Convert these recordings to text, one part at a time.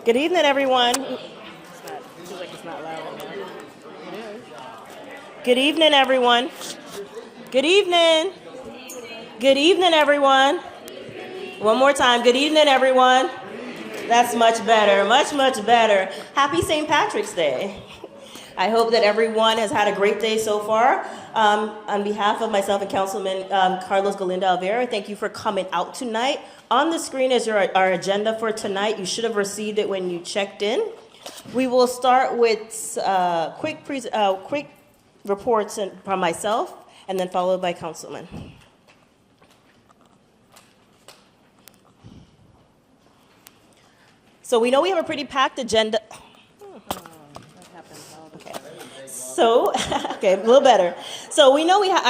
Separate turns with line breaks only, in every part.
Good evening, everyone. Feels like it's not loud enough. Good evening, everyone. Good evening. Good evening, everyone. One more time. Good evening, everyone. That's much better. Much, much better. Happy St. Patrick's Day. I hope that everyone has had a great day so far. On behalf of myself and Councilman Carlos Galindo Alvera, thank you for coming out tonight. On the screen is our agenda for tonight. You should have received it when you checked in. We will start with quick reports from myself, and then followed by Councilman. So we know we have a pretty packed agenda. Okay, a little better. So I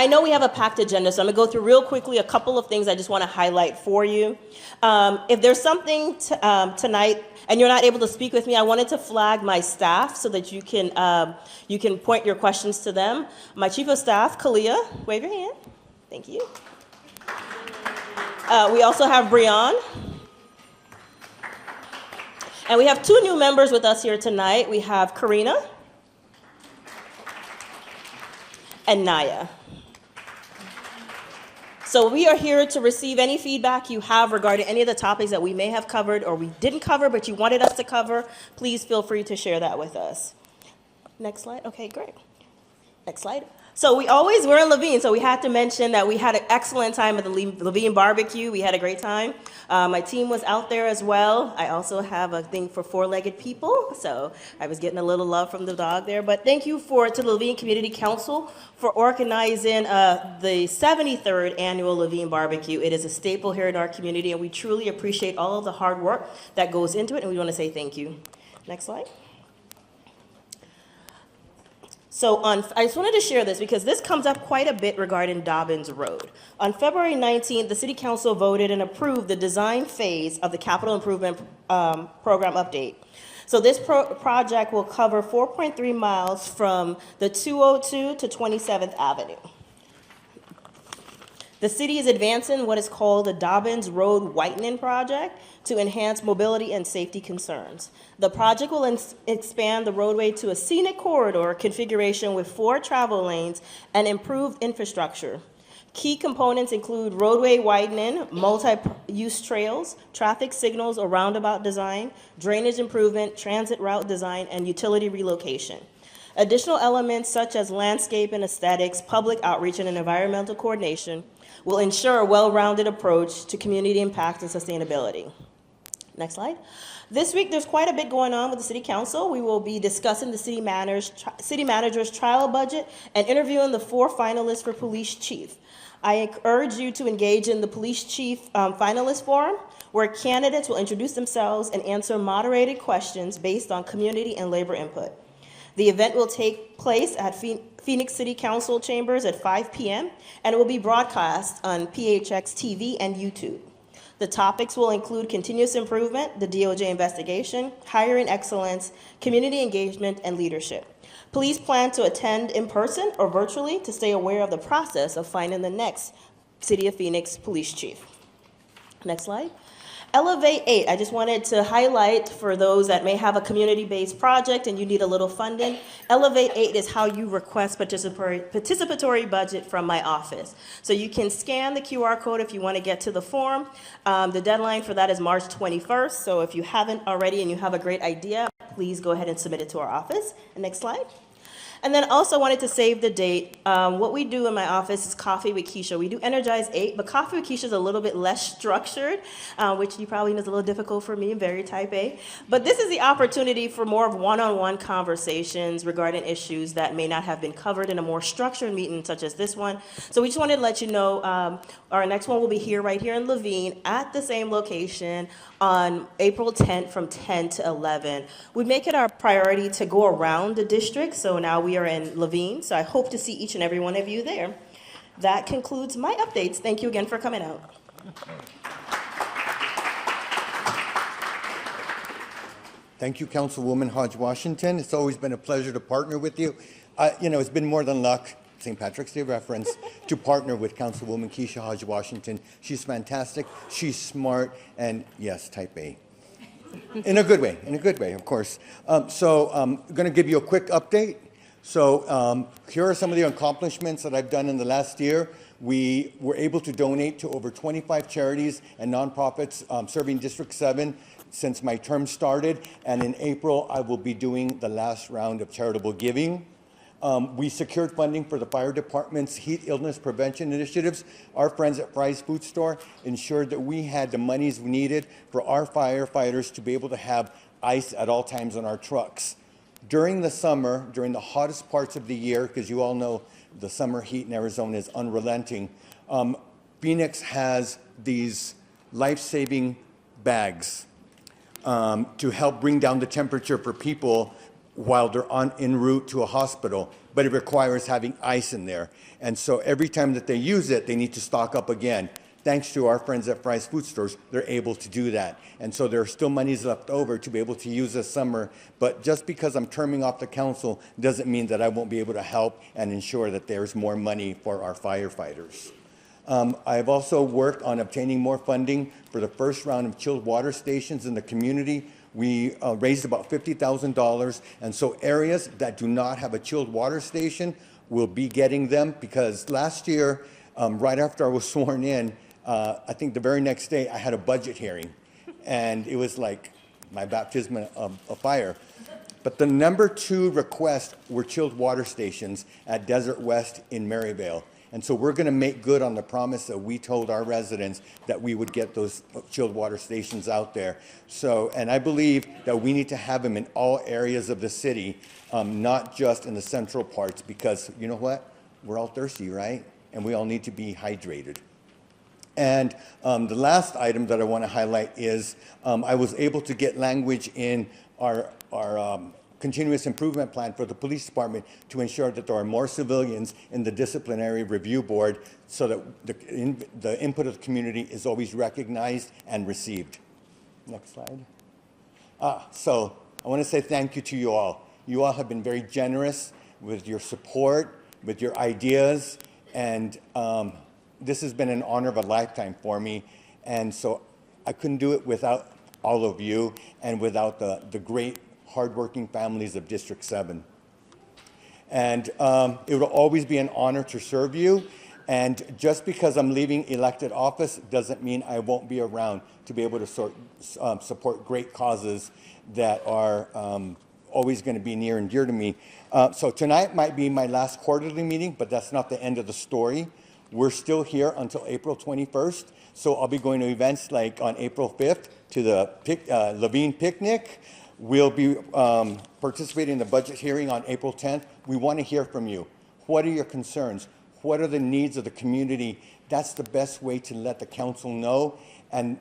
know we have a packed agenda, so I'm gonna go through real quickly a couple of things I just wanna highlight for you. If there's something tonight and you're not able to speak with me, I wanted to flag my staff so that you can point your questions to them. My Chief of Staff, Kalia, wave your hand. Thank you. We also have Breon. And we have two new members with us here tonight. We have Karina and Naya. So we are here to receive any feedback you have regarding any of the topics that we may have covered or we didn't cover but you wanted us to cover. Please feel free to share that with us. Next slide. Okay, great. Next slide. So we're in Laveen, so we had to mention that we had an excellent time at the Laveen barbecue. We had a great time. My team was out there as well. I also have a thing for four-legged people, so I was getting a little love from the dog there. But thank you to the Laveen Community Council for organizing the 73rd annual Laveen barbecue. It is a staple here in our community, and we truly appreciate all of the hard work that goes into it, and we want to say thank you. Next slide. So I just wanted to share this because this comes up quite a bit regarding Dobbins Road. On February 19th, the City Council voted and approved the design phase of the Capital Improvement Program update. So this project will cover 4.3 miles from the 202 to 27th Avenue. The city is advancing what is called the Dobbins Road Whitening Project to enhance mobility and safety concerns. The project will expand the roadway to a scenic corridor configuration with 4 travel lanes and improved infrastructure. Key components include roadway widening, multi-use trails, traffic signals or roundabout design, drainage improvement, transit route design, and utility relocation. Additional elements such as landscape and aesthetics, public outreach, and environmental coordination will ensure a well-rounded approach to community impact and sustainability. Next slide. This week, there's quite a bit going on with the City Council. We will be discussing the city manager's trial budget and interviewing the 4 finalists for police chief. I urge you to engage in the police chief finalist forum, where candidates will introduce themselves and answer moderated questions based on community and labor input. The event will take place at Phoenix City Council chambers at 5 p.m. and it will be broadcast on PHX TV and YouTube. The topics will include continuous improvement, the DOJ investigation, hiring excellence, community engagement, and leadership. Please plan to attend in person or virtually to stay aware of the process of finding the next City of Phoenix police chief. Next slide. Elevate 8, I just wanted to highlight for those that may have a community-based project and you need a little funding. Elevate 8 is how you request participatory budget from my office. So you can scan the QR code if you want to get to the form. The deadline for that is March 21st. So if you haven't already and you have a great idea, please go ahead and submit it to our office. And next slide. And then also wanted to save the date. What we do in my office is Coffee with Keisha. We do Energize 8, but Coffee with Keisha is a little bit less structured, which you probably know is a little difficult for me, very type A. But this is the opportunity for more of one-on-one conversations regarding issues that may not have been covered in a more structured meeting such as this one. So we just wanted to let you know our next one will be right here in Laveen at the same location on April 10th from 10 to 11. We make it our priority to go around the district, so now we are in Laveen, so I hope to see each and every one of you there. That concludes my updates. Thank you again for coming out.
Thank you, Councilwoman Hodge-Washington. It's always been a pleasure to partner with you. It's been more than luck, St. Patrick's Day reference, to partner with Councilwoman Keisha Hodge-Washington. She's fantastic, she's smart, and yes, type A. In a good way, of course. I'm going to give you a quick update. Here are some of the accomplishments that I've done in the last year. We were able to donate to over 25 charities and nonprofits serving District 7 since my term started, and in April, I will be doing the last round of charitable giving. We secured funding for the fire department's heat illness prevention initiatives. Our friends at Fry's Food Store ensured that we had the monies we needed for our firefighters to be able to have ice at all times on our trucks. During the summer, during the hottest parts of the year, because you all know the summer heat in Arizona is unrelenting, Phoenix has these life-saving bags to help bring down the temperature for people while they're en route to a hospital, but it requires having ice in there. And so every time that they use it, they need to stock up again. Thanks to our friends at Fry's Food Stores, they're able to do that. And so there are still monies left over to be able to use this summer. But just because I'm terming off the council doesn't mean that I won't be able to help and ensure that there's more money for our firefighters. I've also worked on obtaining more funding for the first round of chilled water stations in the community. We raised about $50,000. And so areas that do not have a chilled water station will be getting them, because last year, right after I was sworn in, I think the very next day I had a budget hearing, and it was like my baptism of fire. But the number 2 request were chilled water stations at Desert West in Maryvale. And so we're going to make good on the promise that we told our residents that we would get those chilled water stations out there. So, and I believe that we need to have them in all areas of the city, not just in the central parts, because you know what? We're all thirsty, right? And we all need to be hydrated. And the last item that I want to highlight is I was able to get language in our continuous improvement plan for the police department to ensure that there are more civilians in the disciplinary review board, so that the input of the community is always recognized and received. Next slide. So I want to say thank you to you all. You all have been very generous with your support, with your ideas, and this has been an honor of a lifetime for me. And so I couldn't do it without all of you and without the great hardworking families of District 7. And it will always be an honor to serve you. And just because I'm leaving elected office doesn't mean I won't be around to be able to support great causes that are always going to be near and dear to me. So tonight might be my last quarterly meeting, but that's not the end of the story. We're still here until April 21st. So I'll be going to events like on April 5th to the Laveen picnic. We'll be participating in the budget hearing on April 10th. We want to hear from you. What are your concerns? What are the needs of the community? That's the best way to let the council know and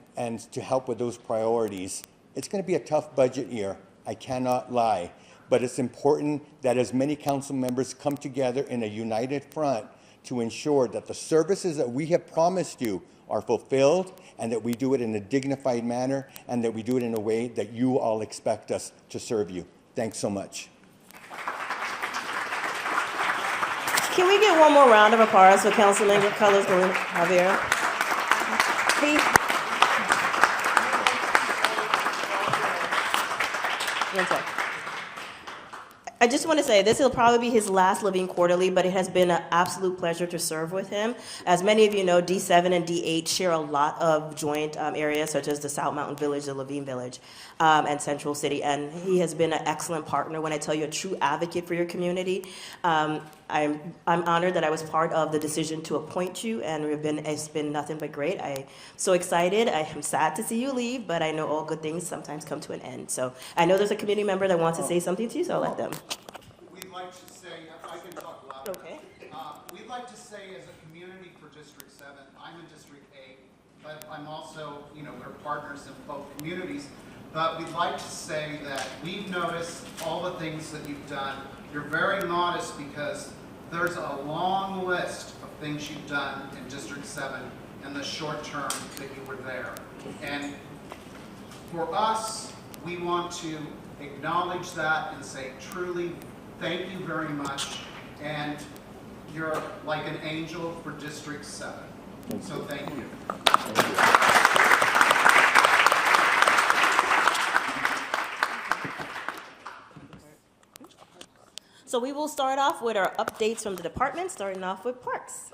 to help with those priorities. It's going to be a tough budget year, I cannot lie. But it's important that as many council members come together in a united front to ensure that the services that we have promised you are fulfilled, and that we do it in a dignified manner, and that we do it in a way that you all expect us to serve you. Thanks so much.
Can we get one more round of applause for Councilman Colors Javier? Please. One sec. I just want to say this will probably be his last Laveen Quarterly, but it has been an absolute pleasure to serve with him. As many of you know, D7 and D8 share a lot of joint areas, such as the South Mountain Village, the Laveen Village, and Central City. And he has been an excellent partner. When I tell you, a true advocate for your community. I'm honored that I was part of the decision to appoint you, and it's been nothing but great. I'm so excited. I am sad to see you leave, but I know all good things sometimes come to an end. So I know there's a community member that wants to say something to you, so I'll let them.
We'd like to say, I can talk louder.
Okay.
We'd like to say, as a community for District 7, I'm in District 8, but I'm also, we're partners in both communities. But we'd like to say that we've noticed all the things that you've done. You're very modest because there's a long list of things you've done in District 7 in the short term that you were there. And for us, we want to acknowledge that and say, truly, thank you very much. And you're like an angel for District 7. So thank you.
So we will start off with our updates from the department, starting off with parks.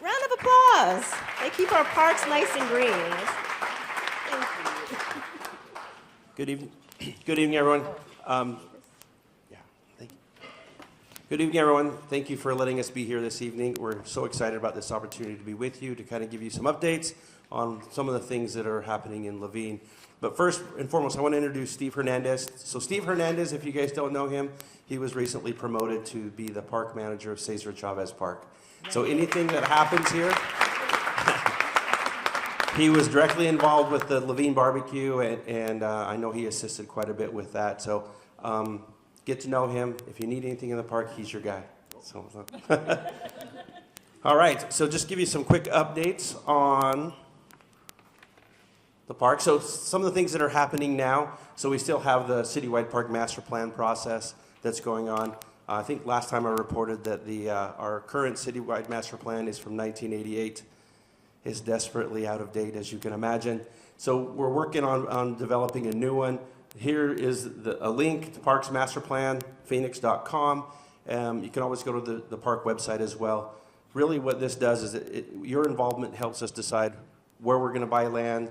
Round of applause. They keep our parks nice and green. Thank you.
Good evening. Good evening, everyone. Thank you. Good evening, everyone. Thank you for letting us be here this evening. We're so excited about this opportunity to be with you, to kind of give you some updates on some of the things that are happening in Laveen. But first and foremost, I want to introduce Steve Hernandez. So Steve Hernandez, if you guys don't know him, he was recently promoted to be the park manager of Cesar Chavez Park. So anything that happens here, he was directly involved with the Laveen barbecue, and I know he assisted quite a bit with that. So get to know him. If you need anything in the park, he's your guy. So, all right, so just give you some quick updates on the park. So some of the things that are happening now, so we still have the citywide park master plan process that's going on. I think last time I reported that our current citywide master plan is from 1988. It's desperately out of date, as you can imagine. So we're working on developing a new one. Here is a link to Parks Master Plan, phoenix.com. You can always go to the park website as well. Really what this does is your involvement helps us decide where we're going to buy land,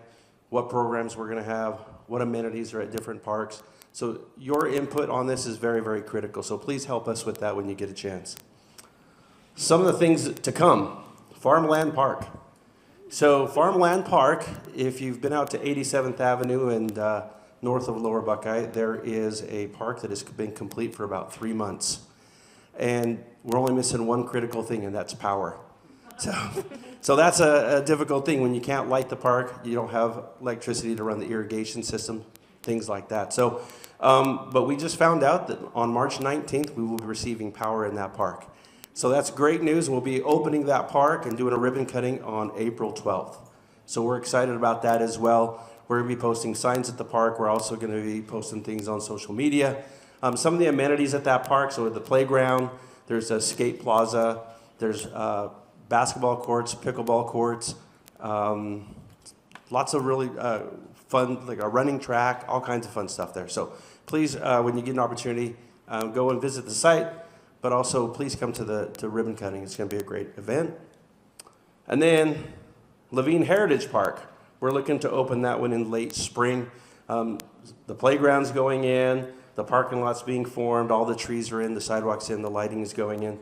what programs we're going to have, what amenities are at different parks. So your input on this is very, very critical. So please help us with that when you get a chance. Some of the things to come. Farmland Park. So Farmland Park, if you've been out to 87th Avenue and north of Lower Buckeye, there is a park that has been complete for about 3 months. And we're only missing one critical thing, and that's power. So that's a difficult thing. When you can't light the park, you don't have electricity to run the irrigation system, things like that. So, but we just found out that on March 19th, we will be receiving power in that park. So that's great news. We'll be opening that park and doing a ribbon cutting on April 12th. So we're excited about that as well. We're going to be posting signs at the park. We're also going to be posting things on social media. Some of the amenities at that park, so at the playground, there's a skate plaza, there's basketball courts, pickleball courts, lots of really fun, like a running track, all kinds of fun stuff there. So please, when you get an opportunity, go and visit the site, but also please come to ribbon cutting. It's going to be a great event. And then Laveen Heritage Park. We're looking to open that one in late spring. The playground's going in, the parking lot's being formed, all the trees are in, the sidewalk's in, the lighting is going in.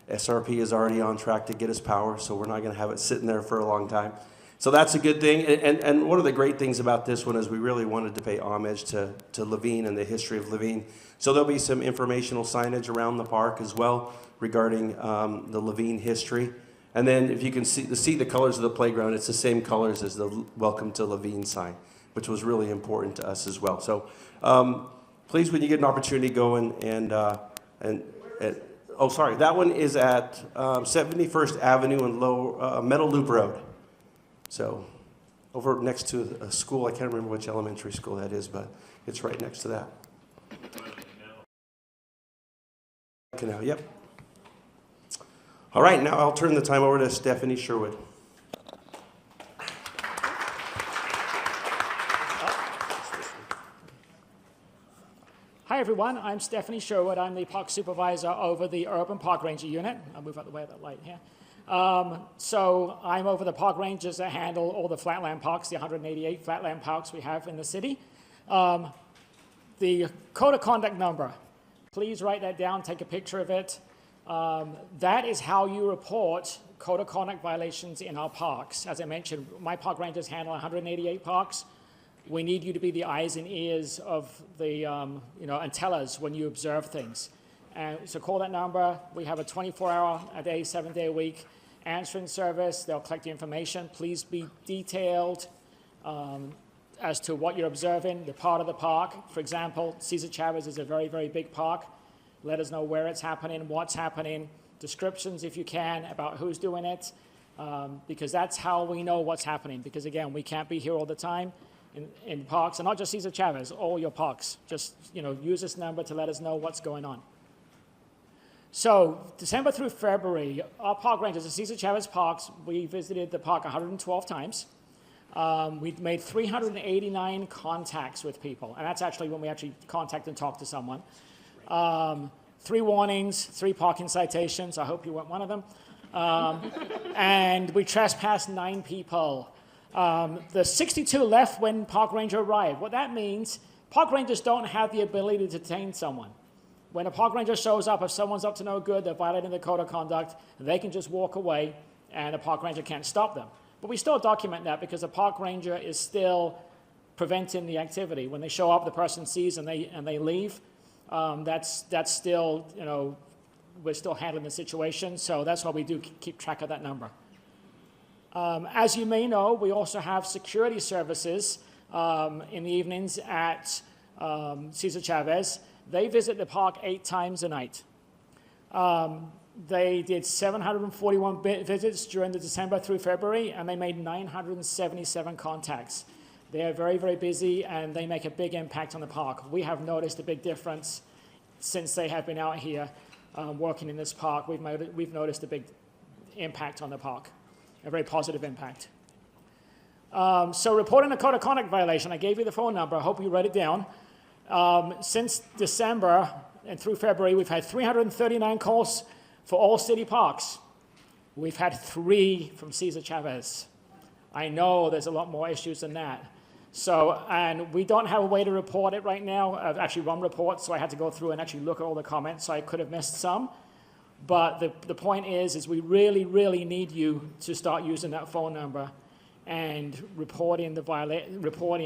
SRP is already on track to get us power, so we're not going to have it sitting there for a long time. So that's a good thing. And one of the great things about this one is we really wanted to pay homage to Laveen and the history of Laveen. So there'll be some informational signage around the park as well regarding the Laveen history. And then if you can see the colors of the playground, it's the same colors as the Welcome to Laveen sign, which was really important to us as well. So please, when you get an opportunity, go oh, sorry, that one is at 71st Avenue and Meadow Loop Road. So over next to a school, I can't remember which elementary school that is, but it's right next to that. Canal, yep. All right, now I'll turn the time over to Stephanie Sherwood.
Hi everyone, I'm Stephanie Sherwood. I'm the park supervisor over the Urban Park Ranger unit. I'll move out the way of that light here. So I'm over the park rangers that handle all the flatland parks, the 188 flatland parks we have in the city. The code of conduct number, please write that down, take a picture of it. That is how you report code of conduct violations in our parks. As I mentioned, my park rangers handle 188 parks. We need you to be the eyes and ears of the, and tell us when you observe things. And so call that number. We have a 24-hour-a-day, 7-day-a-week answering service. They'll collect the information. Please be detailed as to what you're observing, the part of the park. For example, Cesar Chavez is a very, very big park. Let us know where it's happening, what's happening, descriptions if you can about who's doing it, because that's how we know what's happening. Because again, we can't be here all the time in parks, and not just Cesar Chavez, all your parks. Just use this number to let us know what's going on. So December through February, our park rangers, the Cesar Chavez parks, we visited the park 112 times. We've made 389 contacts with people, and that's actually when we actually contact and talk to someone. 3 warnings, 3 parking citations. I hope you weren't one of them. And we trespassed 9 people. The 62 left when park ranger arrived. What that means, park rangers don't have the ability to detain someone. When a park ranger shows up, if someone's up to no good, they're violating the code of conduct, they can just walk away and a park ranger can't stop them. But we still document that because a park ranger is still preventing the activity. When they show up, the person sees and they leave. That's still, we're still handling the situation. So that's why we do keep track of that number. As you may know, we also have security services in the evenings at Cesar Chavez. They visit the park 8 times a night. They did 741 visits during the December through February, and they made 977 contacts. They are very, very busy, and they make a big impact on the park. We have noticed a big difference since they have been out here working in this park. We've noticed a big impact on the park, a very positive impact. So reporting a code of conduct violation, I gave you the phone number. I hope you wrote it down. Since December and through February, we've had 339 calls for all city parks. We've had 3 from Cesar Chavez. I know there's a lot more issues than that. So, and we don't have a way to report it right now. I've actually run reports, so I had to go through and actually look at all the comments, so I could have missed some. But the point is we really, really need you to start using that phone number and reporting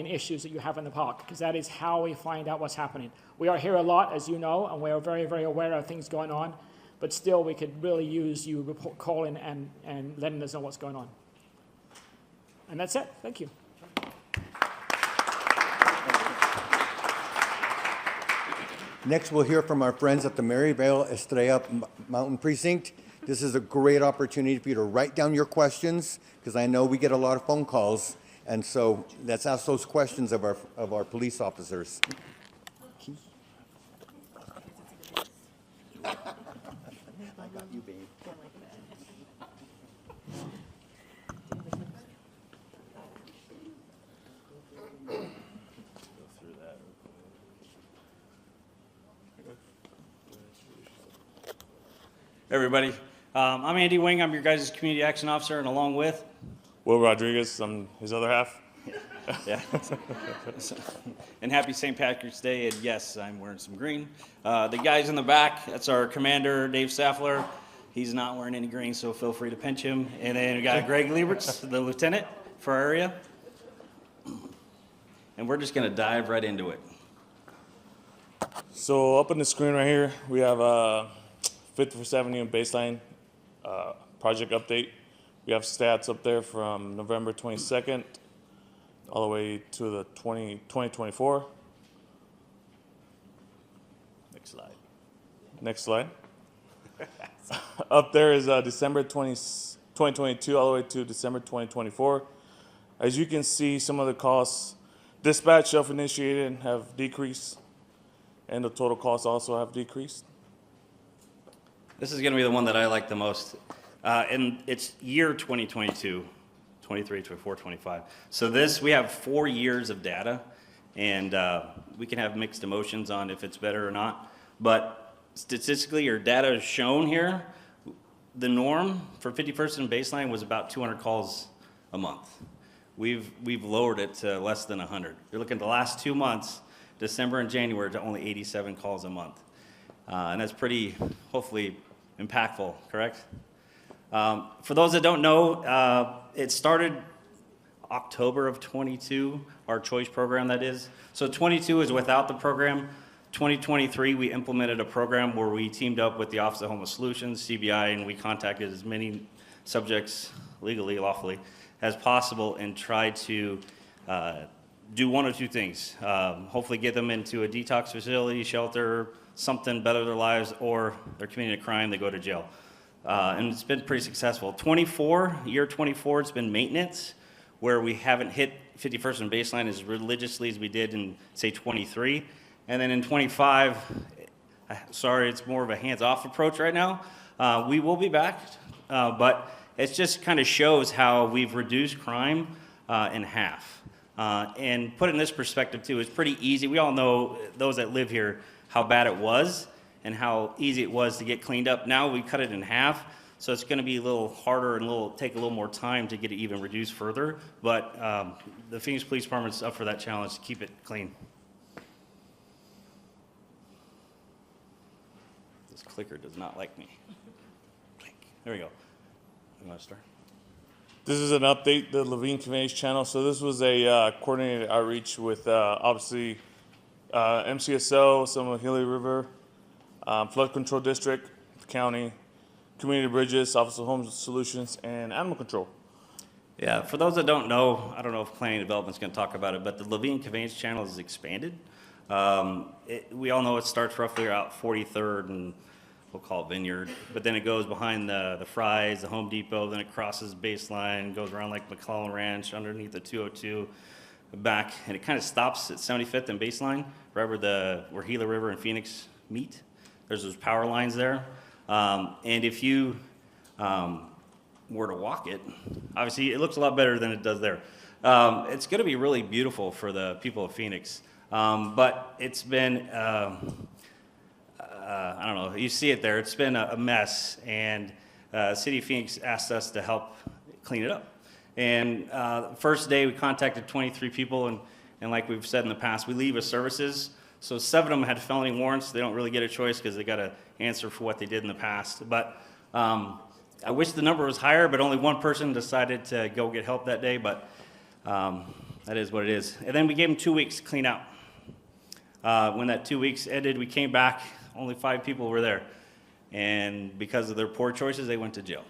issues that you have in the park, because that is how we find out what's happening. We are here a lot, as you know, and we are very, very aware of things going on, but still we could really use you calling and letting us know what's going on. And that's it. Thank you.
Next, we'll hear from our friends at the Maryvale Estrella Mountain Precinct. This is a great opportunity for you to write down your questions, because I know we get a lot of phone calls, and so let's ask those questions of our police officers. I got you, babe.
Everybody, I'm Andy Wing. I'm your guys' community action officer, and along with
Will Rodriguez, I'm his other half.
yeah, and happy St. Patrick's Day. And yes, I'm wearing some green. The guys in the back, that's our commander, Dave Saffler. He's not wearing any green, so feel free to pinch him. And then we got Greg Lieberts, the lieutenant for our area. And we're just going to dive right into it.
So up on the screen right here, we have 51st Avenue baseline project update. We have stats up there from November 22nd all the way to the 2024.
Next slide.
Next slide. Up there is December 2022 all the way to December 2024. As you can see, some of the costs dispatch self-initiated have decreased, and the total costs also have decreased.
This is going to be the one that I like the most. And it's year 2022, 23, 24, 25. So this, we have 4 years of data, and we can have mixed emotions on if it's better or not. But statistically, your data is shown here. The norm for 51st and baseline was about 200 calls a month. We've lowered it to less than 100. You're looking at the last 2 months, December and January, to only 87 calls a month. And that's pretty, hopefully, impactful, correct? For those that don't know, it started October of 22, our choice program that is. So 22 is without the program. 2023, we implemented a program where we teamed up with the Office of Homeless Solutions, CBI, and we contacted as many subjects legally, lawfully, as possible and tried to do one or two things. Hopefully get them into a detox facility, shelter, something better their lives, or they're committing a crime, they go to jail. And it's been pretty successful. Year 24, it's been maintenance, where we haven't hit 51st and baseline as religiously as we did in, say, 23. And then in 25, sorry, it's more of a hands-off approach right now. We will be back, but it just kind of shows how we've reduced crime in half. And put it in this perspective, too, it's pretty easy. We all know, those that live here, how bad it was and how easy it was to get cleaned up. Now we cut it in half, so it's going to be a little harder and take a little more time to get it even reduced further. But the Phoenix Police Department's up for that challenge to keep it clean. This clicker does not like me. There we go. You want to start?
This is an update, the Laveen Conveyance channel. So this was a coordinated outreach with obviously MCSO, some of Gila River, Flood Control District, the county, Community Bridges, Office of Home Solutions, and Animal Control.
Yeah, for those that don't know, I don't know if Planning and Development's going to talk about it, but the Laveen Conveyance channel is expanded. We all know it starts roughly out 43rd and we'll call it Vineyard, but then it goes behind the Fry's, the Home Depot, then it crosses Baseline, goes around like McClellan Ranch, underneath the 202, back, and it kind of stops at 75th and Baseline, right where Gila River and Phoenix meet. There's those power lines there, and if you were to walk it, obviously it looks a lot better than it does there. It's going to be really beautiful for the people of Phoenix, but it's been I don't know, you see it there, it's been a mess, and City of Phoenix asked us to help clean it up. And first day we contacted 23 people, and like we've said in the past, we leave with services. So 7 of them had felony warrants. They don't really get a choice because they got to answer for what they did in the past. But I wish the number was higher, but only one person decided to go get help that day, but that is what it is. And then we gave them 2 weeks to clean out. When that 2 weeks ended, we came back. Only 5 people were there, and because of their poor choices, they went to jail.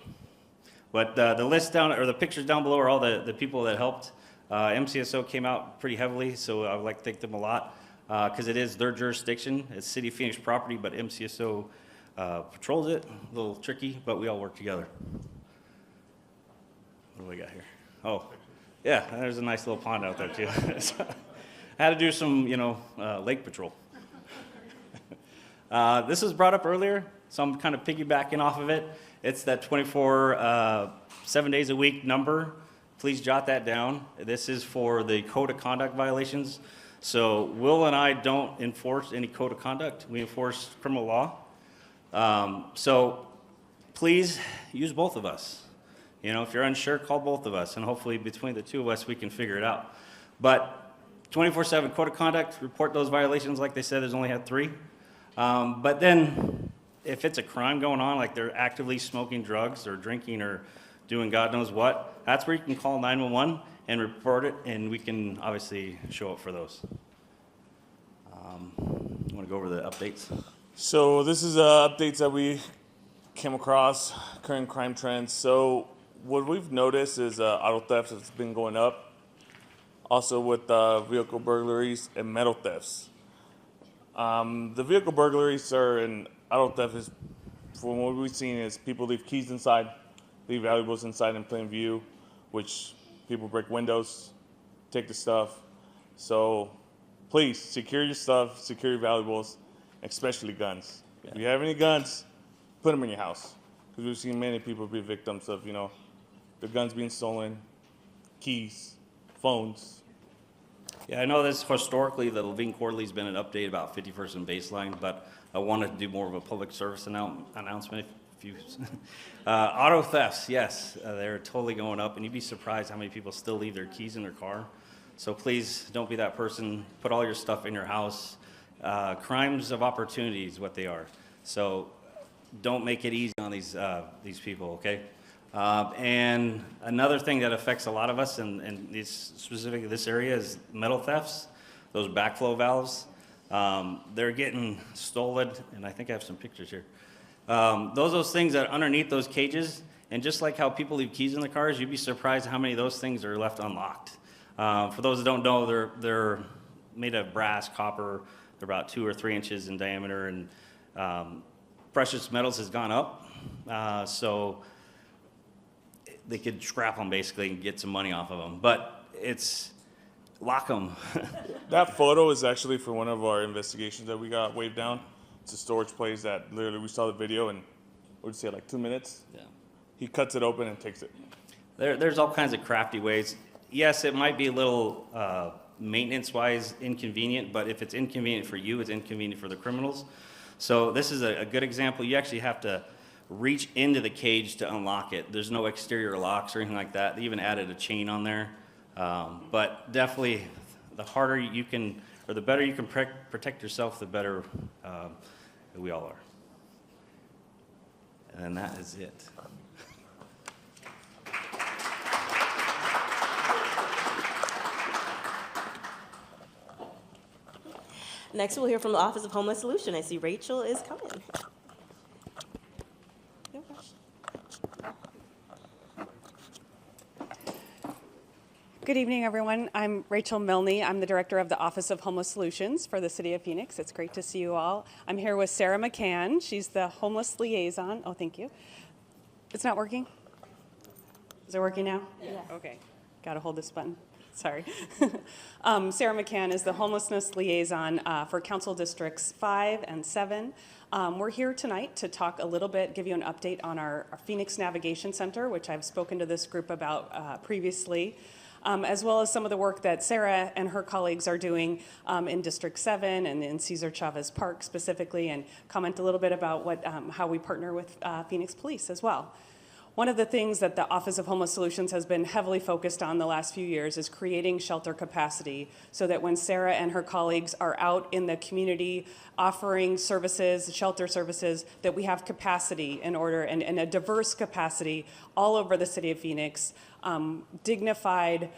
But the list down, or the pictures down below, are all the people that helped. MCSO came out pretty heavily, so I would like to thank them a lot, because it is their jurisdiction. It's City of Phoenix property, but MCSO patrols it. A little tricky, but we all work together. What do we got here? Oh, yeah, there's a nice little pond out there too. So, I had to do some, lake patrol. This was brought up earlier, so I'm kind of piggybacking off of it. It's that 24, 7 days a week number. Please jot that down. This is for the code of conduct violations. So Will and I don't enforce any code of conduct. We enforce criminal law. So please use both of us. If you're unsure, call both of us, and hopefully between the two of us, we can figure it out. But 24/7 code of conduct, report those violations. Like they said, there's only had 3. But then if it's a crime going on, like they're actively smoking drugs or drinking or doing God knows what, that's where you can call 911 and report it, and we can obviously show up for those. You want to go over the updates?
So this is updates that we came across, current crime trends. So what we've noticed is auto theft has been going up, also with vehicle burglaries and metal thefts. The vehicle burglaries and auto theft is, from what we've seen, is people leave keys inside, leave valuables inside in plain view, which people break windows, take the stuff. So please secure your stuff, secure your valuables, especially guns. Yeah. If you have any guns, put them in your house, because we've seen many people be victims of, the guns being stolen, keys, phones.
Yeah, I know this historically, the Laveen Quarterly's been an update about 51st and Baseline, but I wanted to do more of a public service announcement. Auto thefts, yes, they're totally going up, and you'd be surprised how many people still leave their keys in their car. So please don't be that person. Put all your stuff in your house. Crimes of opportunity is what they are. So don't make it easy on these people, okay? And another thing that affects a lot of us, and specifically this area, is metal thefts, those backflow valves. They're getting stolen, and I think I have some pictures here. Those things that are underneath those cages, and just like how people leave keys in the cars, you'd be surprised how many of those things are left unlocked. For those that don't know, they're made of brass, copper. They're about 2 or 3 inches in diameter, and precious metals has gone up. So they could scrap them basically and get some money off of them. But lock them.
That photo is actually for one of our investigations that we got waved down. It's a storage place that literally we saw the video in, what did you say, like 2 minutes?
Yeah.
He cuts it open and takes it.
There's all kinds of crafty ways. Yes, it might be a little maintenance-wise inconvenient, but if it's inconvenient for you, it's inconvenient for the criminals. So this is a good example. You actually have to reach into the cage to unlock it. There's no exterior locks or anything like that. They even added a chain on there. But definitely, the harder you can, or the better you can protect yourself, the better we all are. And that is it.
Next, we'll hear from the Office of Homeless Solution. I see Rachel is coming. No rush.
Good evening, everyone. I'm Rachel Milne. I'm the director of the Office of Homeless Solutions for the City of Phoenix. It's great to see you all. I'm here with Sarah McCann. She's the homeless liaison. Oh, thank you. It's not working? Is it working now? Yeah. Okay. Got to hold this button. Sorry. Sarah McCann is the homelessness liaison for Council Districts 5 and 7. We're here tonight to talk a little bit, give you an update on our Phoenix Navigation Center, which I've spoken to this group about previously, as well as some of the work that Sarah and her colleagues are doing in District 7 and in Cesar Chavez Park specifically, and comment a little bit about how we partner with Phoenix Police as well. One of the things that the Office of Homeless Solutions has been heavily focused on the last few years is creating shelter capacity so that when Sarah and her colleagues are out in the community offering services, shelter services, that we have capacity in order, and a diverse capacity all over the city of Phoenix, dignified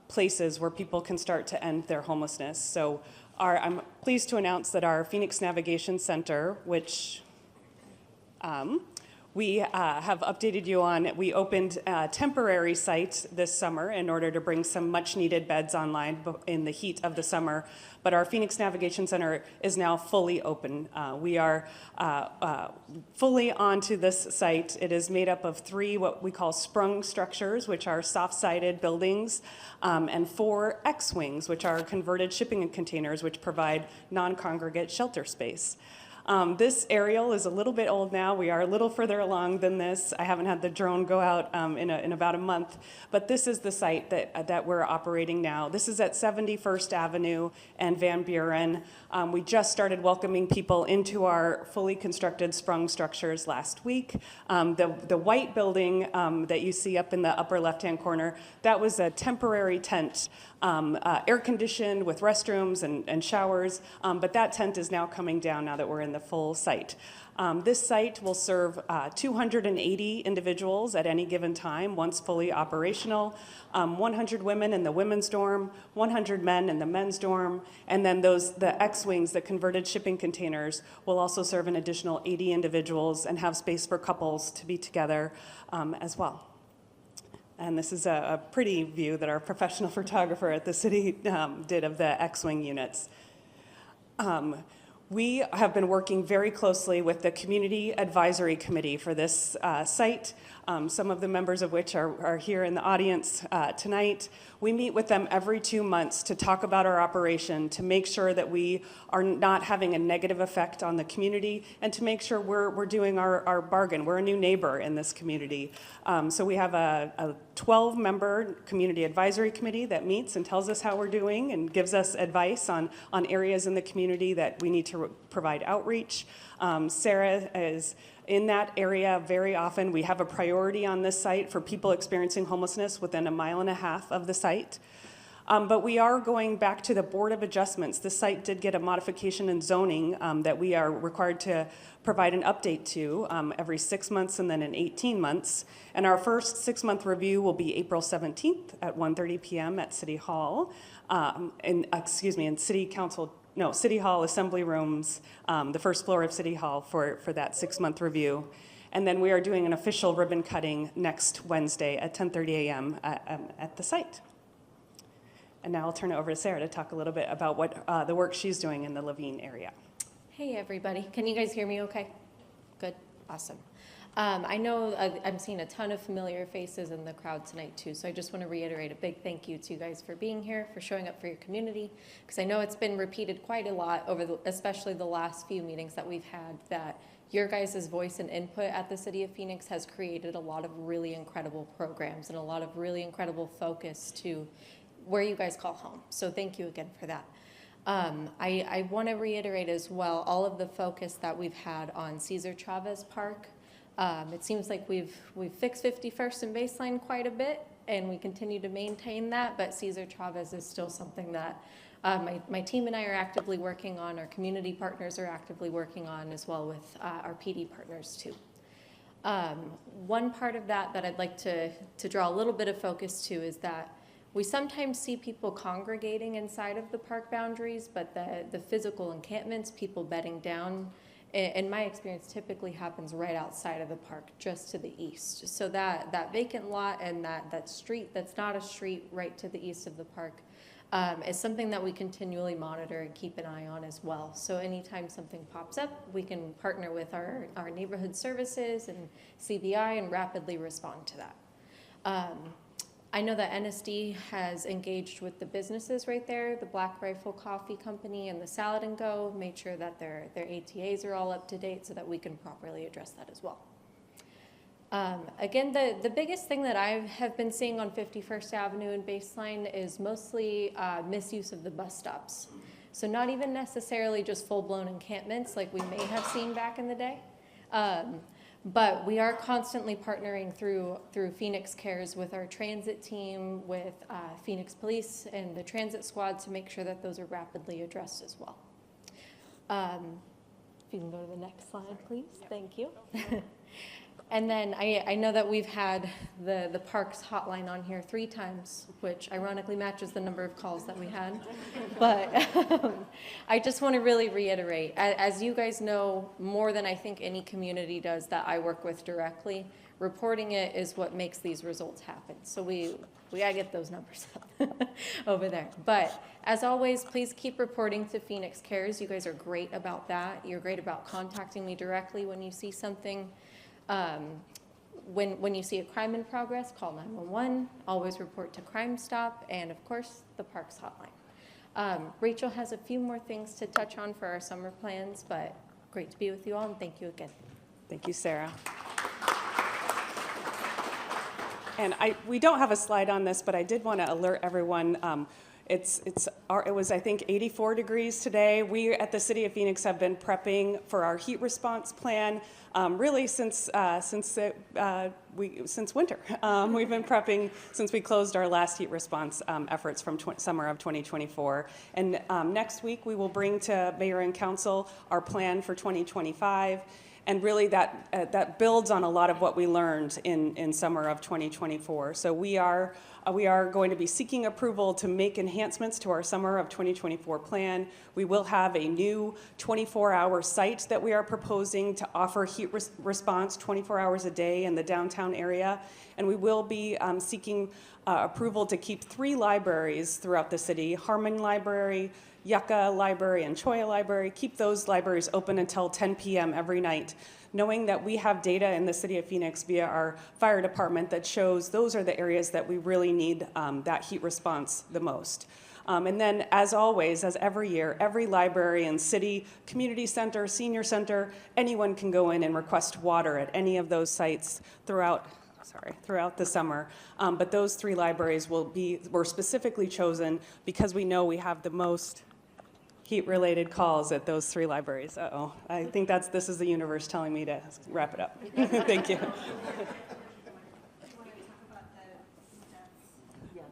places where people can start to end their homelessness. So I'm pleased to announce that our Phoenix Navigation Center, which we have updated you on. We opened a temporary site this summer in order to bring some much needed beds online in the heat of the summer. But our Phoenix Navigation Center is now fully open. We are fully onto this site. It is made up of 3 what we call sprung structures, which are soft-sided buildings, and 4 X-wings, which are converted shipping containers, which provide non-congregate shelter space. This aerial is a little bit old now. We are a little further along than this. I haven't had the drone go out in about a month, but this is the site that we're operating now. This is at 71st Avenue and Van Buren. We just started welcoming people into our fully constructed sprung structures last week. The white building that you see up in the upper left-hand corner, that was a temporary tent, air-conditioned with restrooms and showers, but that tent is now coming down now that we're in the full site. This site will serve 280 individuals at any given time, once fully operational, 100 women in the women's dorm, 100 men in the men's dorm, and then the X-wings, the converted shipping containers, will also serve an additional 80 individuals and have space for couples to be together as well. And this is a pretty view that our professional photographer at the city did of the X-wing units. We have been working very closely with the Community Advisory Committee for this site, some of the members of which are here in the audience tonight. We meet with them every 2 months to talk about our operation, to make sure that we are not having a negative effect on the community, and to make sure we're doing our bargain. We're a new neighbor in this community. So we have a 12-member Community Advisory Committee that meets and tells us how we're doing and gives us advice on areas in the community that we need to provide outreach. Sarah is in that area very often. We have a priority on this site for people experiencing homelessness within 1.5 miles of the site. But we are going back to the Board of Adjustments. The site did get a modification in zoning that we are required to provide an update to every 6 months and then in 18 months. And our first 6-month review will be April 17th at 1:30 p.m. at City Hall, in City Hall Assembly Rooms, the first floor of City Hall for that 6-month review. And then we are doing an official ribbon cutting next Wednesday at 10:30 a.m. at the site. And now I'll turn it over to Sarah to talk a little bit about what the work she's doing in the Laveen area.
Hey, everybody. Can you guys hear me okay? Good. Awesome. I know I'm seeing a ton of familiar faces in the crowd tonight, too, so I just want to reiterate a big thank you to you guys for being here, for showing up for your community, because I know it's been repeated quite a lot especially the last few meetings that we've had, that your guys' voice and input at the City of Phoenix has created a lot of really incredible programs and a lot of really incredible focus to where you guys call home. So thank you again for that. I want to reiterate as well all of the focus that we've had on Cesar Chavez Park. It seems like we've fixed 51st and Baseline quite a bit, and we continue to maintain that, but Cesar Chavez is still something that my team and I are actively working on, our community partners are actively working on, as well with our PD partners too. One part of that I'd like to draw a little bit of focus to is that we sometimes see people congregating inside of the park boundaries, but the physical encampments, people bedding down, in my experience, typically happens right outside of the park, just to the east. So that vacant lot and that street that's not a street right to the east of the park is something that we continually monitor and keep an eye on as well. So anytime something pops up, we can partner with our neighborhood services and CBI and rapidly respond to that. I know that NSD has engaged with the businesses right there, the Black Rifle Coffee Company and the Salad and Go, made sure that their ATAs are all up to date so that we can properly address that as well. Again, the biggest thing that I have been seeing on 51st Avenue and Baseline is mostly misuse of the bus stops. So not even necessarily just full-blown encampments like we may have seen back in the day. But we are constantly partnering through Phoenix Cares with our transit team, with Phoenix Police and the transit squad to make sure that those are rapidly addressed as well. If you can go to the next slide, please. Thank you. And then I know that we've had the parks hotline on here 3 times, which ironically matches the number of calls that we had. But I just want to really reiterate, as you guys know, more than I think any community does that I work with directly, reporting it is what makes these results happen. So we gotta get those numbers up over there. But as always, please keep reporting to Phoenix Cares. You guys are great about that. You're great about contacting me directly when you see something. When you see a crime in progress, call 911, always report to Crime Stop, and of course, the Parks Hotline. Rachel has a few more things to touch on for our summer plans, but great to be with you all, and thank you again.
Thank you, Sarah. And we don't have a slide on this, but I did want to alert everyone. It was, I think, 84 degrees today. We at the City of Phoenix have been prepping for our heat response plan really since winter. We've been prepping since we closed our last heat response efforts from summer of 2024. And next week we will bring to Mayor and Council our plan for 2025. And really that builds on a lot of what we learned in summer of 2024. So we are going to be seeking approval to make enhancements to our summer of 2024 plan. We will have a new 24-hour site that we are proposing to offer heat response 24 hours a day in the downtown area. And we will be seeking approval to keep 3 libraries throughout the city: Harmon Library, Yucca Library, and Choya Library. Keep those libraries open until 10 p.m. every night, knowing that we have data in the City of Phoenix via our fire department that shows those are the areas that we really need that heat response the most. And then, as always, as every year, every library and city, community center, senior center, anyone can go in and request water at any of those sites throughout the summer. But those 3 libraries were specifically chosen because we know we have the most heat-related calls at those 3 libraries. Uh-oh, I think this is the universe telling me to wrap it up. Thank you.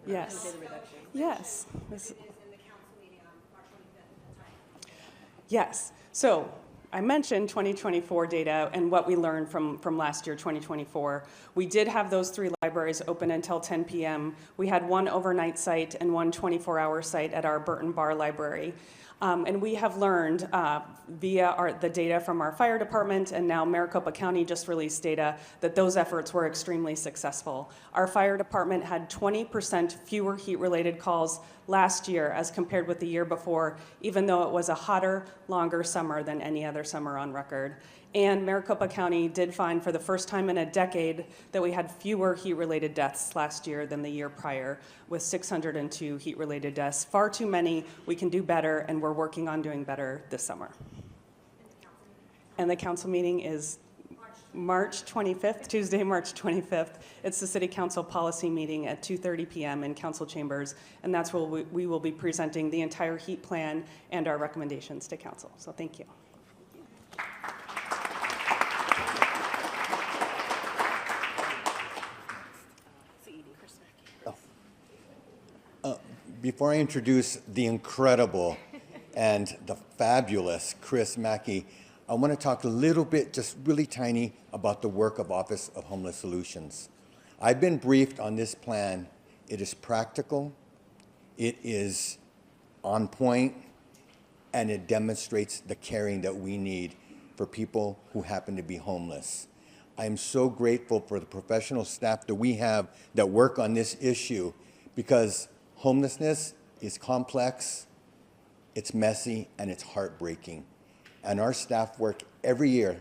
Yes. Yes. Yes. So I mentioned 2024 data and what we learned from last year, 2024. We did have those 3 libraries open until 10 p.m. We had 1 overnight site and 1 24-hour site at our Burton Bar Library. And we have learned via the data from our fire department, and now Maricopa County just released data, that those efforts were extremely successful. Our fire department had 20% fewer heat-related calls last year as compared with the year before, even though it was a hotter, longer summer than any other summer on record. And Maricopa County did find for the first time in a decade that we had fewer heat-related deaths last year than the year prior, with 602 heat-related deaths. Far too many. We can do better, and we're working on doing better this summer. And the council meeting is March 25th, Tuesday, March 25th. It's the City Council policy meeting at 2:30 p.m. in council chambers, and that's where we will be presenting the entire heat plan and our recommendations to council. So thank you.
Before I introduce the incredible and the fabulous Chris Mackey, I want to talk a little bit, just really tiny, about the work of Office of Homeless Solutions. I've been briefed on this plan. It is practical, it is on point, and it demonstrates the caring that we need for people who happen to be homeless. I'm so grateful for the professional staff that we have that work on this issue, because homelessness is complex, it's messy, and it's heartbreaking. And our staff work every year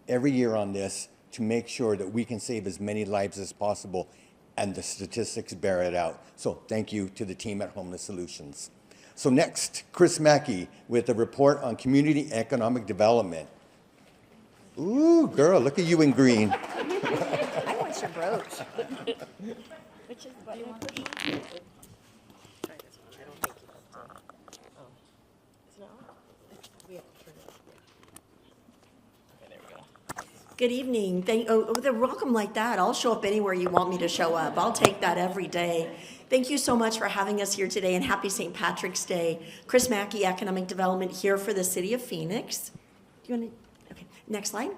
on this to make sure that we can save as many lives as possible, and the statistics bear it out. So thank you to the team at Homeless Solutions. So next, Chris Mackey with a report on community economic development. Ooh, girl, look at you in green.
I want your brooch. Which is what you want? Try this one. I don't think you have to. Oh. Is it on? We have to turn it. Okay, there we go.
Good evening. With a welcome like that, I'll show up anywhere you want me to show up. I'll take that every day. Thank you so much for having us here today, and happy St. Patrick's Day. Chris Mackey, Economic Development here for the City of Phoenix. Do you want to? Okay, next slide.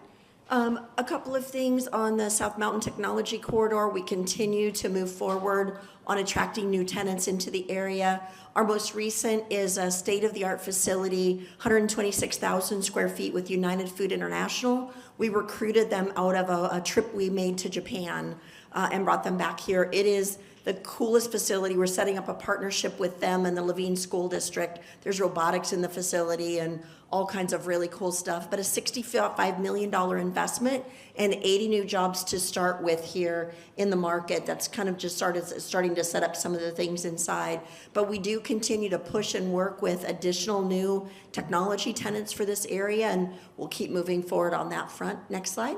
A couple of things on the South Mountain Technology Corridor. We continue to move forward on attracting new tenants into the area. Our most recent is a state-of-the-art facility, 126,000 square feet with United Food International. We recruited them out of a trip we made to Japan and brought them back here. It is the coolest facility. We're setting up a partnership with them and the Laveen School District. There's robotics in the facility and all kinds of really cool stuff, but a $65 million investment and 80 new jobs to start with here in the market. That's kind of just starting to set up some of the things inside. But we do continue to push and work with additional new technology tenants for this area, and we'll keep moving forward on that front. Next slide.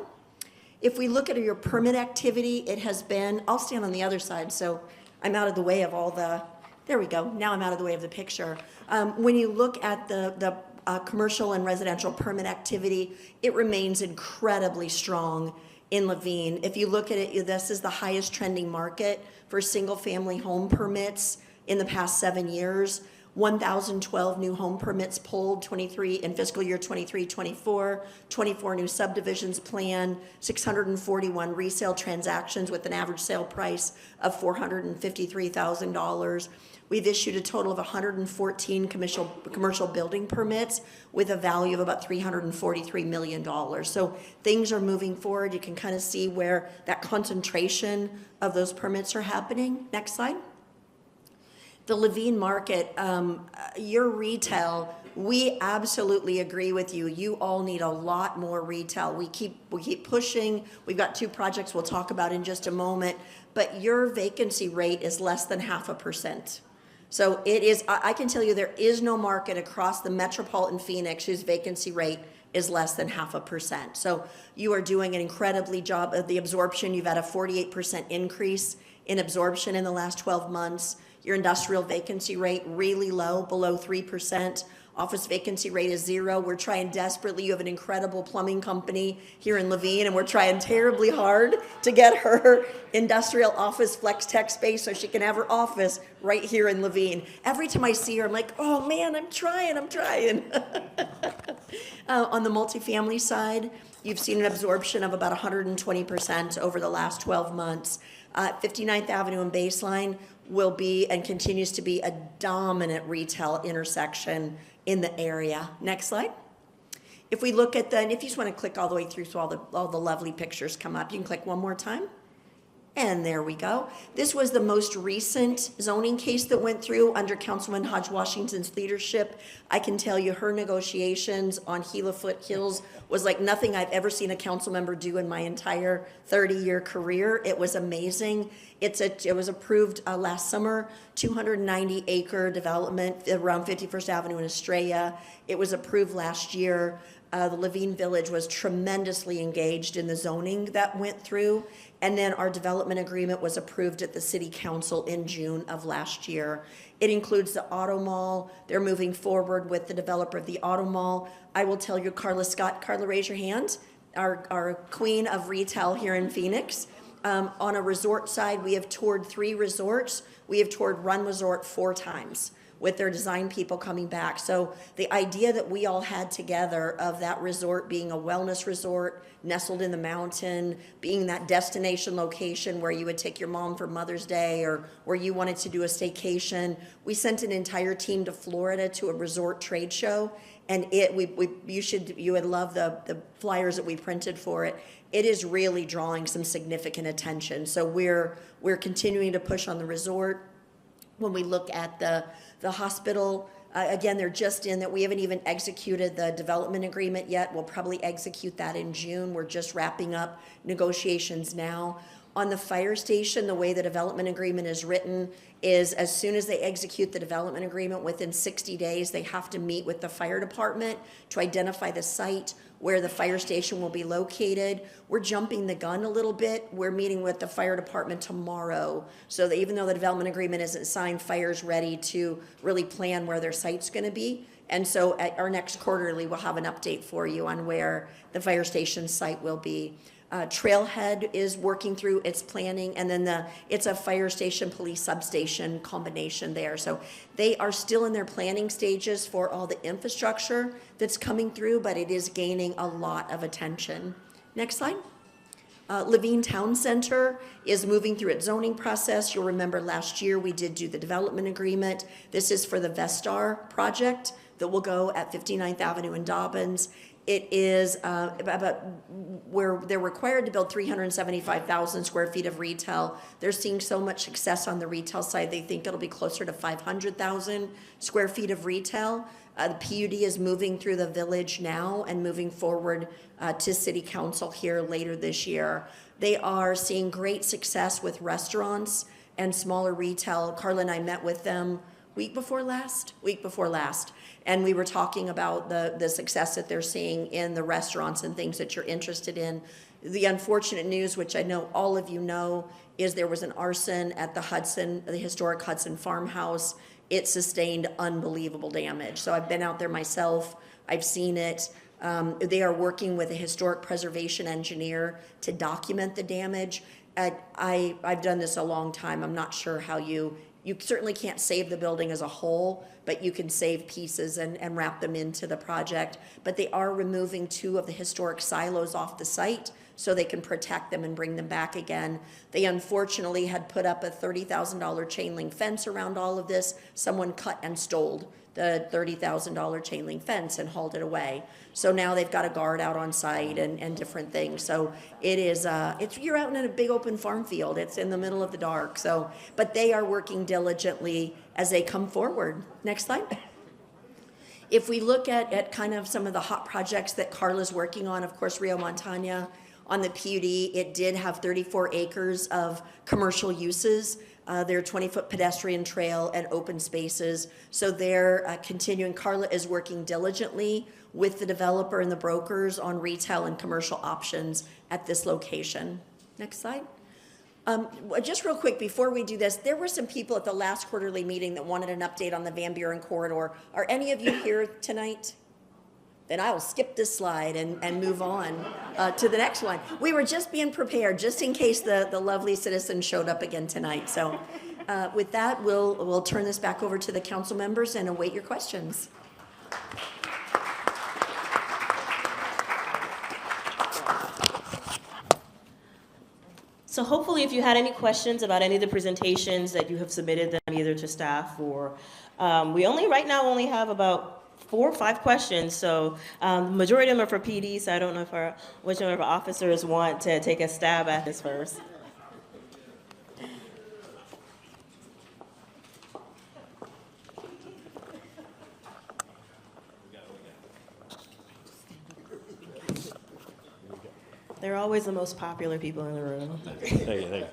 If we look at your permit activity, it has been, I'll stand on the other side so I'm out of the way of all the, there we go, now I'm out of the way of the picture. When you look at the commercial and residential permit activity, it remains incredibly strong in Laveen. If you look at it, this is the highest trending market for single family home permits in the past 7 years. 1,012 new home permits pulled 23 in fiscal year 23-24, 24 new subdivisions planned, 641 resale transactions with an average sale price of $453,000. We've issued a total of 114 commercial building permits with a value of about $343 million. So things are moving forward. You can kind of see where that concentration of those permits are happening. Next slide. The Laveen market, your retail, we absolutely agree with you. You all need a lot more retail. We keep pushing. We've got 2 projects we'll talk about in just a moment, but your vacancy rate is less than 0.5%. So it is, I can tell you there is no market across the metropolitan Phoenix whose vacancy rate is less than 0.5%. So you are doing an incredibly job of the absorption. You've had a 48% increase in absorption in the last 12 months. Your industrial vacancy rate really low, below 3%. Office vacancy rate is 0. We're trying desperately. You have an incredible plumbing company here in Laveen, and we're trying terribly hard to get her industrial office flex tech space so she can have her office right here in Laveen. Every time I see her, I'm like, oh man, I'm trying. On the multifamily side, you've seen an absorption of about 120% over the last 12 months. 59th Avenue and Baseline will be and continues to be a dominant retail intersection in the area. Next slide. If we look at and if you just want to click all the way through so all the lovely pictures come up, you can click one more time. And there we go. This was the most recent zoning case that went through under Councilman Hodge Washington's leadership. I can tell you her negotiations on Gila Foothills was like nothing I've ever seen a council member do in my entire 30-year career. It was amazing. It was approved last summer, 290-acre development around 51st Avenue in Estrella. It was approved last year. The Laveen Village was tremendously engaged in the zoning that went through. And then our development agreement was approved at the city council in June of last year. It includes the auto mall. They're moving forward with the developer of the auto mall. I will tell you, Carla Scott, Carla, raise your hand, our queen of retail here in Phoenix. On a resort side, we have toured 3 resorts. We have toured Run Resort 4 times with their design people coming back. So the idea that we all had together of that resort being a wellness resort, nestled in the mountain, being that destination location where you would take your mom for Mother's Day or where you wanted to do a staycation. We sent an entire team to Florida to a resort trade show, and you would love the flyers that we printed for it. It is really drawing some significant attention. So we're continuing to push on the resort. When we look at the hospital, again, they're just in that. We haven't even executed the development agreement yet. We'll probably execute that in June. We're just wrapping up negotiations now. On the fire station, the way the development agreement is written is as soon as they execute the development agreement, within 60 days, they have to meet with the fire department to identify the site where the fire station will be located. We're jumping the gun a little bit. We're meeting with the fire department tomorrow, so that even though the development agreement isn't signed, fire's ready to really plan where their site's gonna be. And so at our next quarterly, we'll have an update for you on where the fire station site will be. Trailhead is working through its planning, and then it's a fire station, police substation combination there. So they are still in their planning stages for all the infrastructure that's coming through, but it is gaining a lot of attention. Next slide. Laveen Town Center is moving through its zoning process. You'll remember last year we did do the development agreement. This is for the Vestar project that will go at 59th Avenue in Dobbins. It is about where they're required to build 375,000 square feet of retail. They're seeing so much success on the retail side, they think it'll be closer to 500,000 square feet of retail. The PUD is moving through the village now and moving forward to city council here later this year. They are seeing great success with restaurants and smaller retail. Carla and I met with them week before last, and we were talking about the success that they're seeing in the restaurants and things that you're interested in. The unfortunate news, which I know all of you know, is there was an arson at the historic Hudson farmhouse. It sustained unbelievable damage. So I've been out there myself. I've seen it. They are working with a historic preservation engineer to document the damage. I've done this a long time. I'm not sure how you certainly can't save the building as a whole, but you can save pieces and wrap them into the project. But they are removing 2 of the historic silos off the site so they can protect them and bring them back again. They unfortunately had put up a $30,000 chain link fence around all of this. Someone cut and stole the $30,000 chain link fence and hauled it away. So now they've got a guard out on site and different things. So it is, you're out in a big open farm field. It's in the middle of the dark. So, but they are working diligently as they come forward. Next slide. If we look at kind of some of the hot projects that Carla's working on, of course, Rio Montaña on the PUD, it did have 34 acres of commercial uses. Their 20-foot pedestrian trail and open spaces. So they're continuing. Carla is working diligently with the developer and the brokers on retail and commercial options at this location. Next slide. Just real quick, before we do this, there were some people at the last quarterly meeting that wanted an update on the Van Buren corridor. Are any of you here tonight? Then I will skip this slide and move on to the next one. We were just being prepared, just in case the lovely citizen showed up again tonight. So with that, we'll turn this back over to the council members and await your questions.
So hopefully if you had any questions about any of the presentations that you have submitted them either to staff or, we right now only have about 4 or 5 questions, so the majority of them are for PD, so I don't know which one of our officers want to take a stab at this first. They're always the most popular people in the room.
Thank you.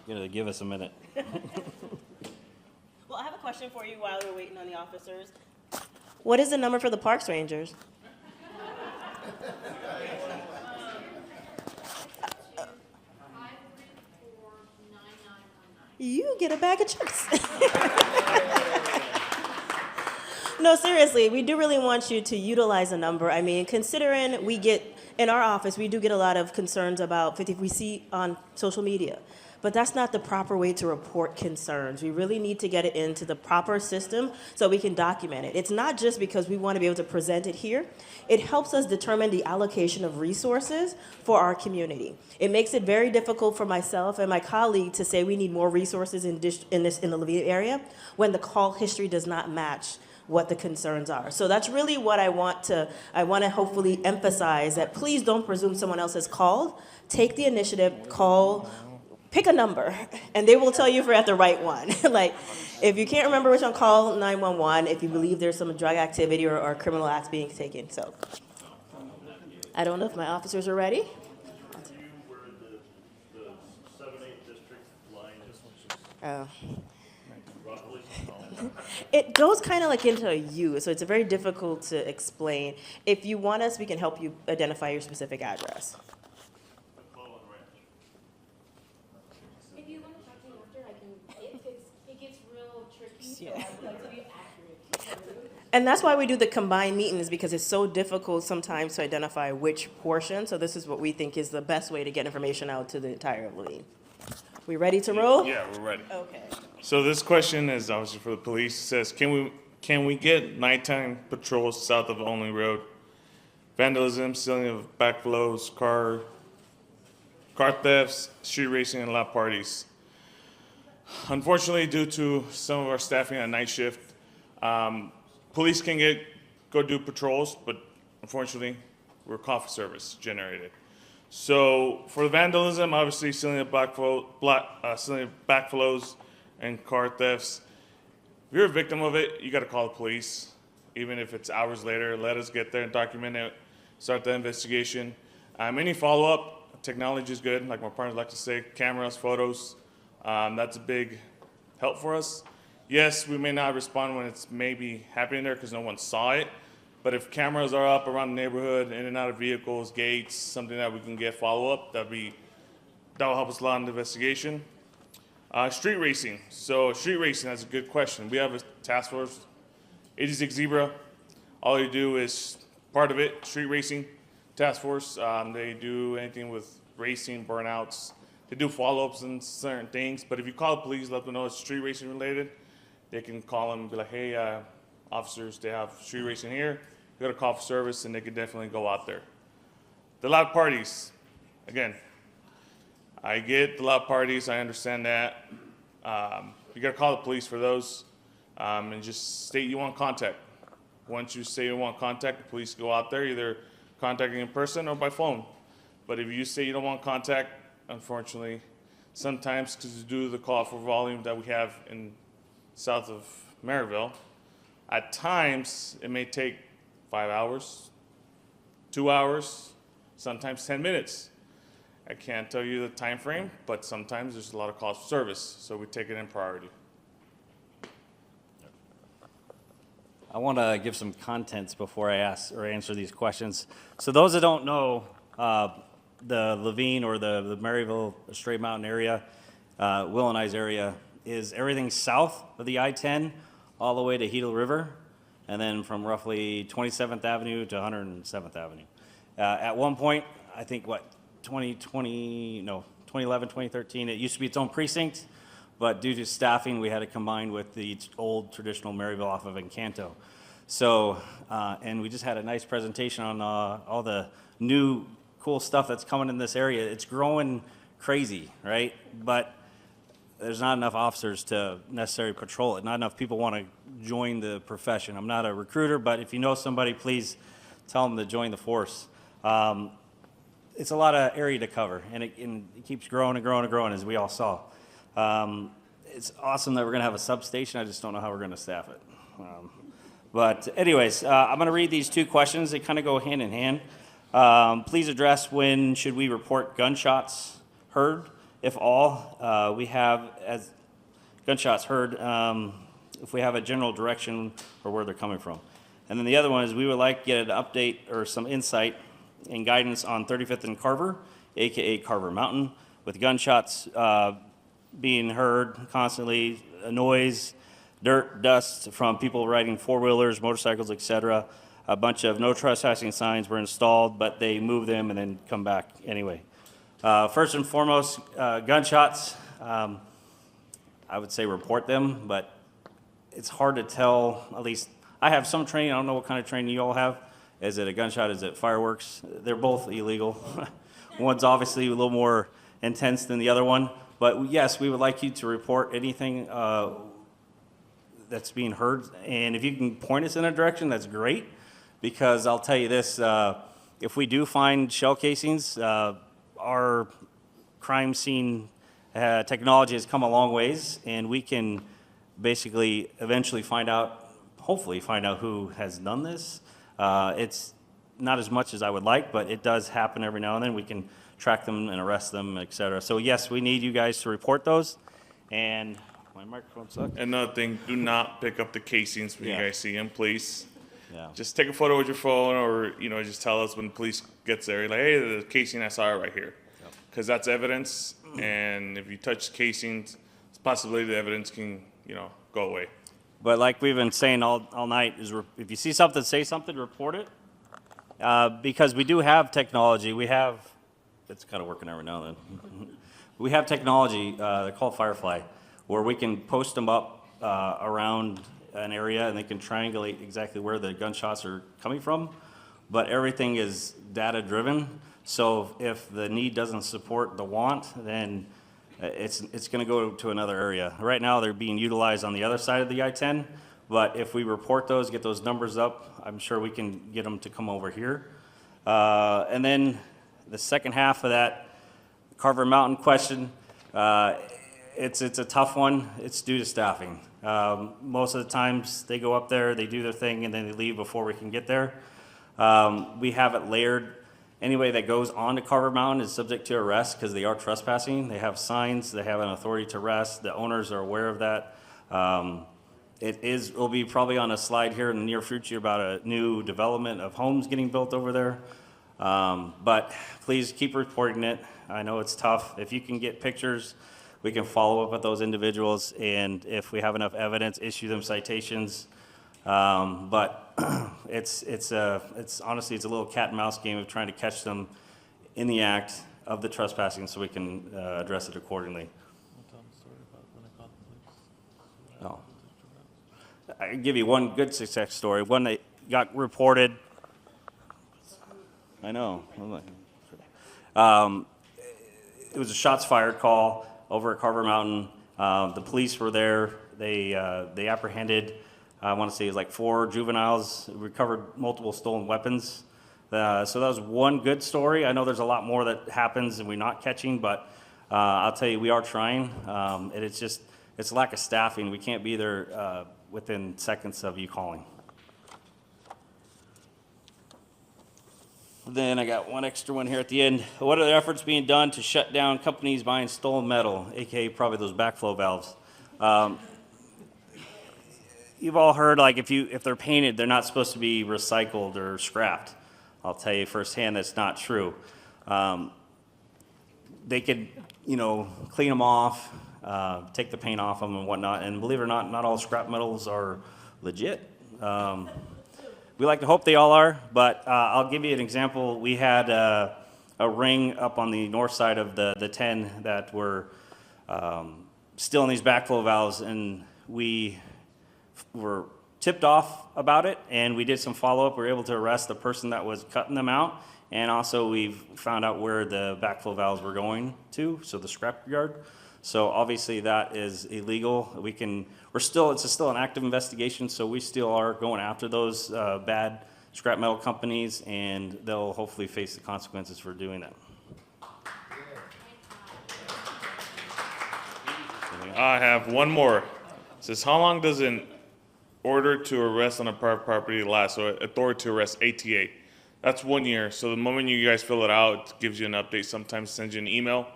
gonna give us a minute.
Well, I have a question for you while we're waiting on the officers. What is the number for the Parks Rangers? You get a bag of chips. No, seriously, we do really want you to utilize a number. I mean, considering in our office, we do get a lot of concerns about 50 we see on social media. But that's not the proper way to report concerns. We really need to get it into the proper system so we can document it. It's not just because we want to be able to present it here. It helps us determine the allocation of resources for our community. It makes it very difficult for myself and my colleague to say we need more resources in the Laveen area when the call history does not match what the concerns are. So that's really what I want to hopefully emphasize, that please don't presume someone else has called. Take the initiative, call, pick a number, and they will tell you if you're at the right one. Like, if you can't remember which one, call 911 if you believe there's some drug activity or criminal acts being taken. So I don't know if my officers are ready. Oh. It goes kind of like into a U, so it's very difficult to explain. If you want us, we can help you identify your specific address.
If you want to talk to me after, it gets real tricky, so I'd like to be accurate.
And that's why we do the combined meetings, because it's so difficult sometimes to identify which portion. So this is what we think is the best way to get information out to the entire Laveen. We ready to roll?
Yeah, we're ready.
Okay.
So this question is obviously for the police. It says, can we get nighttime patrols south of Only Road? Vandalism, stealing of backflows, car thefts, street racing, and lot parties. Unfortunately, due to some of our staffing at night shift, police can go do patrols, but unfortunately, we're coffee service generated. So for the vandalism, obviously stealing of backflows and car thefts. If you're a victim of it, you got to call the police, even if it's hours later. Let us get there and document it, start the investigation. Any follow-up, technology is good, like my partners like to say, cameras, photos. That's a big help for us. Yes, we may not respond when it's maybe happening there because no one saw it, but if cameras are up around the neighborhood, in and out of vehicles, gates, something that we can get follow-up, that will help us a lot in the investigation. Street racing. So street racing, that's a good question. We have a task force, 86 Zebra. All you do is part of it, street racing task force. They do anything with racing, burnouts. They do follow-ups and certain things. But if you call the police, let them know it's street racing related, they can call them and be like, hey, officers, they have street racing here. You got a call for service, and they can definitely go out there. The loud parties, again, I get the loud parties, I understand that. You gotta call the police for those, and just state you want contact. Once you say you want contact, the police go out there, either contacting in person or by phone. But if you say you don't want contact, unfortunately, sometimes because due to the call for volume that we have in south of Maryville, at times it may take 5 hours, 2 hours, sometimes 10 minutes. I can't tell you the time frame, but sometimes there's a lot of calls for service, so we take it in priority.
I want to give some contents before I ask or answer these questions. So those that don't know, the Laveen or the Maryville Straight Mountain area, Will and I's area, is everything south of the I-10 all the way to Heedle River, and then from roughly 27th Avenue to 107th Avenue. At one point, I think 2011, 2013, it used to be its own precinct, but due to staffing, we had it combined with the old traditional Maryville off of Encanto. So, and we just had a nice presentation on all the new cool stuff that's coming in this area. It's growing crazy, right? But there's not enough officers to necessarily patrol it. Not enough people want to join the profession. I'm not a recruiter, but if you know somebody, please tell them to join the force. It's a lot of area to cover, and it keeps growing and growing and growing, as we all saw. It's awesome that we're going to have a substation. I just don't know how we're going to staff it. But anyways, I'm going to read these two questions. They kind of go hand in hand. Please address when should we report gunshots heard if all. We have, as gunshots heard, if we have a general direction or where they're coming from. And then the other one is we would like to get an update or some insight and guidance on 35th and Carver, AKA Carver Mountain, with gunshots being heard constantly, noise, dirt, dust from people riding four-wheelers, motorcycles, etc. A bunch of no trespassing signs were installed, but they move them and then come back anyway. First and foremost, gunshots, I would say report them, but it's hard to tell. At least I have some training. I don't know what kind of training you all have. Is it a gunshot? Is it fireworks? They're both illegal. One's obviously a little more intense than the other one. But yes, we would like you to report anything that's being heard. And if you can point us in a direction, that's great. Because I'll tell you this, if we do find shell casings, our crime scene technology has come a long ways, and we can basically eventually hopefully find out who has done this. It's not as much as I would like, but it does happen every now and then. We can track them and arrest them, et cetera. So yes, we need you guys to report those. And my microphone sucks.
Another thing, do not pick up the casings when
Yeah.
you guys see them, please.
Yeah.
Just take a photo with your phone, or just tell us when the police gets there. Like, hey, the casing, I saw it right here, because that's evidence. And if you touch casings, it's possibly the evidence can go away.
But like we've been saying all night, is if you see something, say something, report it. Because we do have technology. It's kind of working every now and then. We have technology, they call it Firefly, where we can post them up around an area, and they can triangulate exactly where the gunshots are coming from. But everything is data driven. So if the need doesn't support the want, then it's going to go to another area. Right now, they're being utilized on the other side of the I-10. But if we report those, get those numbers up, I'm sure we can get them to come over here. And then the second half of that Carver Mountain question, it's a tough one. It's due to staffing. Most of the times they go up there, they do their thing, and then they leave before we can get there. We have it layered. Anybody that goes on to Carver Mountain is subject to arrest because they are trespassing. They have signs. They have an authority to arrest. The owners are aware of that. Will be probably on a slide here in the near future about a new development of homes getting built over there. But please keep reporting it. I know it's tough. If you can get pictures, we can follow up with those individuals, and if we have enough evidence, issue them citations. But it's honestly it's a little cat and mouse game of trying to catch them in the act of the trespassing, so we can address it accordingly. Oh. I can give you one good success story. One that got reported. I know. It was a shots fired call over at Carver Mountain. The police were there. They apprehended, I want to say it was like 4 juveniles, recovered multiple stolen weapons. So that was one good story. I know there's a lot more that happens and we're not catching, but I'll tell you, we are trying. And it's lack of staffing. We can't be there within seconds of you calling. Then I got one extra one here at the end. What are the efforts being done to shut down companies buying stolen metal, aka probably those backflow valves? You've all heard, like, if they're painted, they're not supposed to be recycled or scrapped. I'll tell you firsthand that's not true. They could, clean them off, take the paint off them and whatnot. And believe it or not all scrap metals are legit. We like to hope they all are, but I'll give you an example. We had a ring up on the north side of the 10 that were still in these backflow valves, and we were tipped off about it, and we did some follow-up. We were able to arrest the person that was cutting them out, and also we've found out where the backflow valves were going to, so the scrap yard. So obviously that is illegal. It's still an active investigation, so we still are going after those bad scrap metal companies, and they'll hopefully face the consequences for doing that.
I have one more. It says, how long does an order to arrest on a private property last? So authority to arrest, ATA. That's 1 year. So the moment you guys fill it out, it gives you an update. Sometimes sends you an email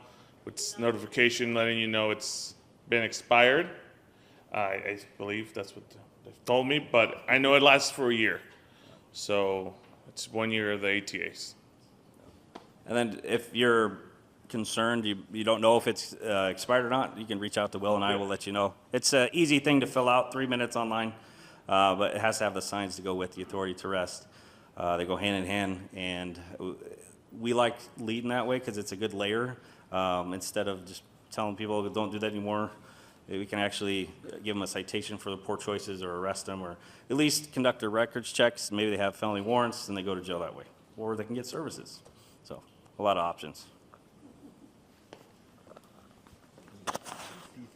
with notification letting you know it's been expired. I believe that's what they've told me, but I know it lasts for a year. So it's 1 year of the ATAs.
And then if you're concerned, you don't know if it's expired or not, you can reach out to Will and I will let you know. It's an easy thing to fill out, 3 minutes online, but it has to have the signs to go with the authority to arrest. They go hand in hand, and we like leading that way because it's a good layer. Instead of just telling people don't do that anymore, we can actually give them a citation for the poor choices or arrest them, or at least conduct their records checks. Maybe they have felony warrants and they go to jail that way, or they can get services. So a lot of options.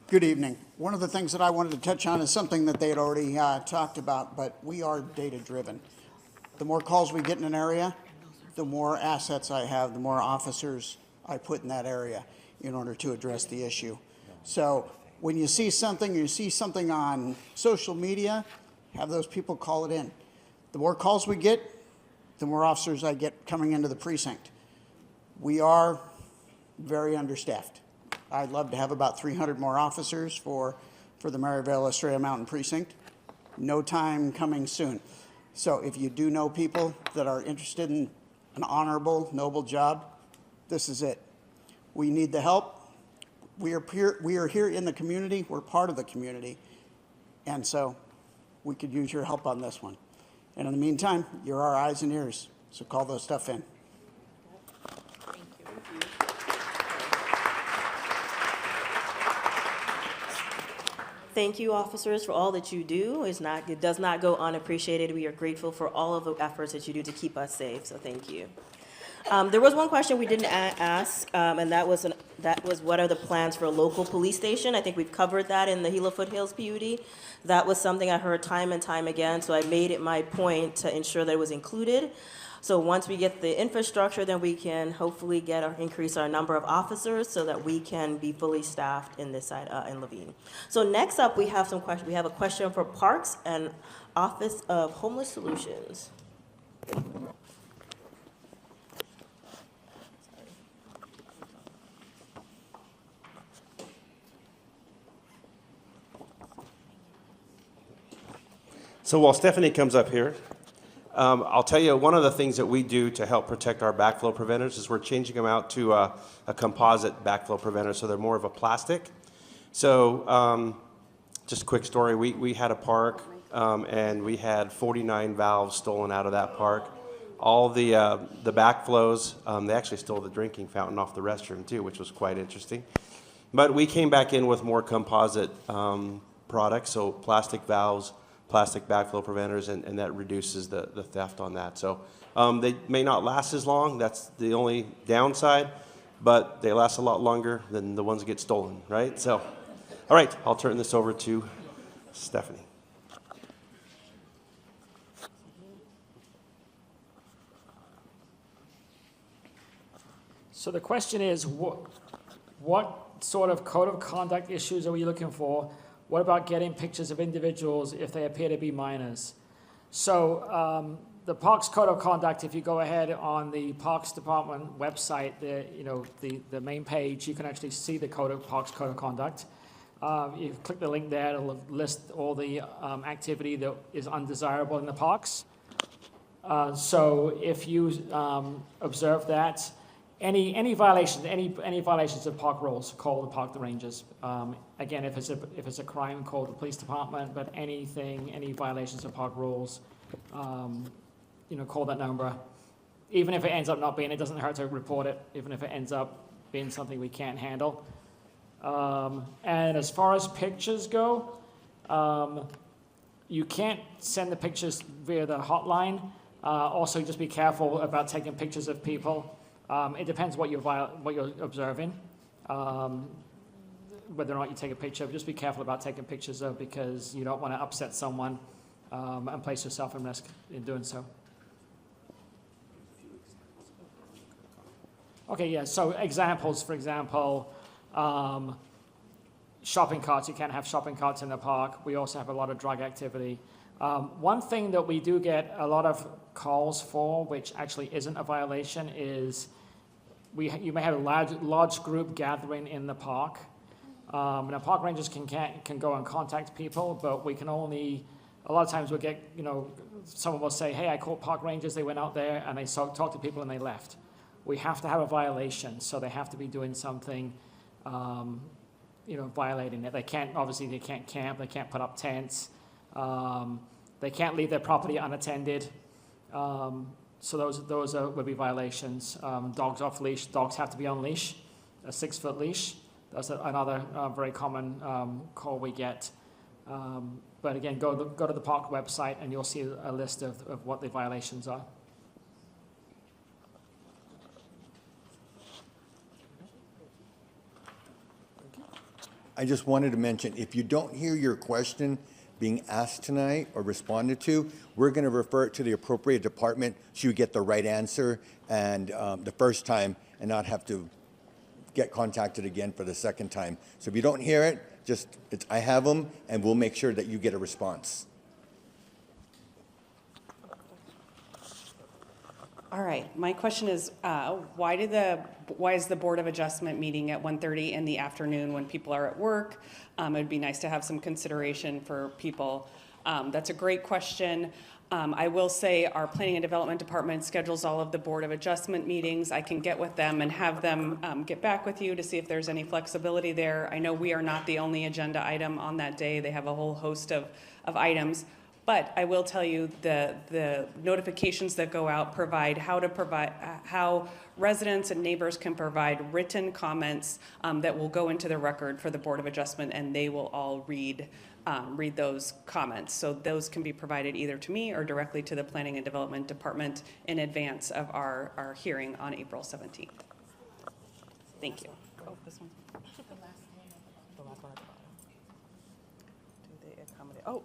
Good evening. One of the things that I wanted to touch on is something that they had already talked about, but we are data-driven. The more calls we get in an area, the more assets I have, the more officers I put in that area in order to address the issue. So when you see something on social media, have those people call it in. The more calls we get, the more officers I get coming into the precinct. We are very understaffed. I'd love to have about 300 more officers for the Maryvale Estrella Mountain Precinct. No time coming soon. So if you do know people that are interested in an honorable, noble job, this is it. We need the help. We are here in the community. We're part of the community. And so we could use your help on this one. And in the meantime, you're our eyes and ears. So call those stuff in.
Thank you, officers, for all that you do. It does not go unappreciated. We are grateful for all of the efforts that you do to keep us safe, so thank you. There was one question we didn't ask, and that was what are the plans for a local police station? I think we've covered that in the Gila Foothills PUD. That was something I heard time and time again, so I made it my point to ensure that it was included. So once we get the infrastructure, then we can hopefully increase our number of officers so that we can be fully staffed in this side in Laveen. So next up, we have we have a question for Parks and Office of Homeless Solutions.
So while Stephanie comes up here, I'll tell you one of the things that we do to help protect our backflow preventers is we're changing them out to a composite backflow preventer, so they're more of a plastic. So just a quick story, we had a park and we had 49 valves stolen out of that park. All the backflows, they actually stole the drinking fountain off the restroom too, which was quite interesting. But we came back in with more composite products, so plastic valves, plastic backflow preventers, and that reduces the theft on that. So they may not last as long, that's the only downside, but they last a lot longer than the ones that get stolen, right? So, all right, I'll turn this over to Stephanie.
So the question is, what sort of code of conduct issues are we looking for? What about getting pictures of individuals if they appear to be minors? So the Parks Code of Conduct, if you go ahead on the Parks Department website, the main page, you can actually see the Parks Code of Conduct. You click the link there, it'll list all the activity that is undesirable in the parks. So if you observe that, any violations of park rules, call the park rangers. Again, if it's a crime, call the police department. But any violations of park rules, call that number. Even if it ends up not being, it doesn't hurt to report it. Even if it ends up being something we can't handle. And as far as pictures go, you can't send the pictures via the hotline. Also, just be careful about taking pictures of people. It depends what you're observing, whether or not you take a picture. Just be careful about taking pictures of, because you don't want to upset someone and place yourself in risk in doing so. Okay, yeah, so examples, for example, shopping carts. You can't have shopping carts in the park. We also have a lot of drug activity. One thing that we do get a lot of calls for, which actually isn't a violation, is you may have a large group gathering in the park. Now, park rangers can go and contact people, but we can only, a lot of times we'll get, someone will say, hey, I called park rangers, they went out there and they talked to people and they left. We have to have a violation, so they have to be doing something, violating it. They can't camp, they can't put up tents, they can't leave their property unattended. So those would be violations. Dogs off leash, dogs have to be on leash, a 6-foot leash. That's another very common call we get. But again, go to the park website and you'll see a list of what the violations are.
I just wanted to mention, if you don't hear your question being asked tonight or responded to, we're going to refer it to the appropriate department so you get the right answer and the first time and not have to get contacted again for the second time. So if you don't hear it, I have them and we'll make sure that you get a response.
All right, my question is, why is the Board of Adjustment meeting at 1:30 in the afternoon when people are at work? It would be nice to have some consideration for people. That's a great question. I will say our Planning and Development Department schedules all of the Board of Adjustment meetings. I can get with them and have them get back with you to see if there's any flexibility there. I know we are not the only agenda item on that day. They have a whole host of items. But I will tell you the notifications that go out provide how residents and neighbors can provide written comments that will go into the record for the Board of Adjustment, and they will all read those comments. So those can be provided either to me or directly to the Planning and Development Department in advance of our hearing on April 17th. Thank you. Oh, this one. The last one at the bottom. Do they accommodate? Oh.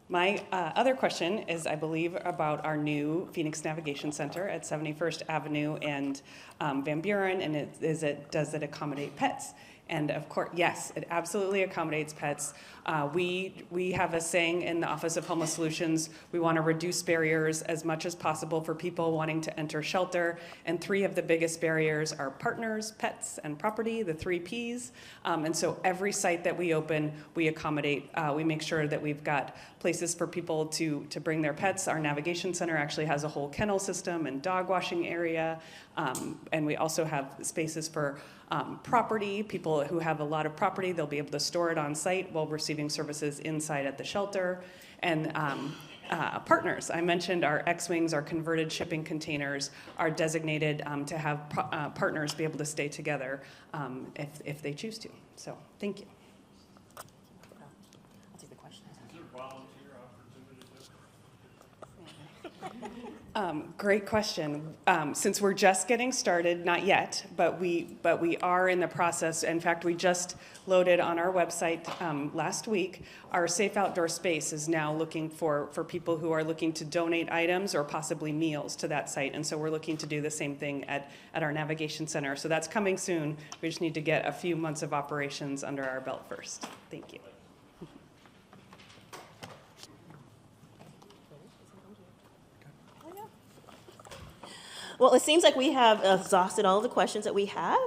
My other question is, I believe, about our new Phoenix Navigation Center at 71st Avenue and Van Buren, and does it accommodate pets? And of course, yes, it absolutely accommodates pets. We have a saying in the Office of Homeless Solutions, we want to reduce barriers as much as possible for people wanting to enter shelter. And 3 of the biggest barriers are partners, pets, and property, the 3 Ps. And so every site that we open, we accommodate. We make sure that we've got places for people to bring their pets. Our navigation center actually has a whole kennel system and dog washing area. And we also have spaces for property. People who have a lot of property, they'll be able to store it on site while receiving services inside at the shelter. And partners, I mentioned our X-Wings, our converted shipping containers are designated to have partners be able to stay together if they choose to. So thank you.
I'll take the questions.
Great question. Since we're just getting started, not yet, but we are in the process. In fact, we just loaded on our website last week. Our Safe Outdoor Space is now looking for people who are looking to donate items or possibly meals to that site. And so we're looking to do the same thing at our navigation center. So that's coming soon. We just need to get a few months of operations under our belt first. Thank you.
Well, it seems like we have exhausted all of the questions that we have.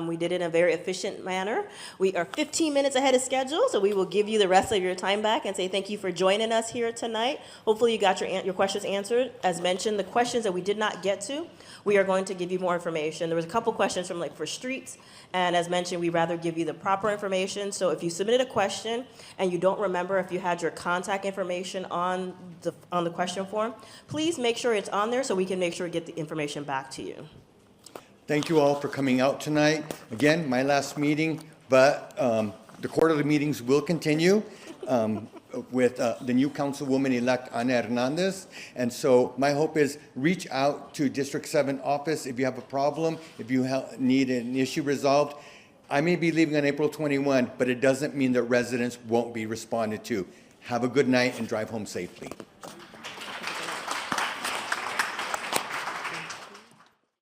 We did it in a very efficient manner. We are 15 minutes ahead of schedule, so we will give you the rest of your time back and say thank you for joining us here tonight. Hopefully you got your questions answered. As mentioned, the questions that we did not get to, we are going to give you more information. There was a couple questions from for streets, and as mentioned, we'd rather give you the proper information. So if you submitted a question and you don't remember if you had your contact information on the question form, please make sure it's on there so we can make sure we get the information back to you.
Thank you all for coming out tonight. Again, my last meeting, but the quarterly meetings will continue with the new councilwoman-elect Ana Hernandez. And so my hope is reach out to District 7 office if you have a problem, if you need an issue resolved. I may be leaving on April 21, but it doesn't mean that residents won't be responded to. Have a good night and drive home safely.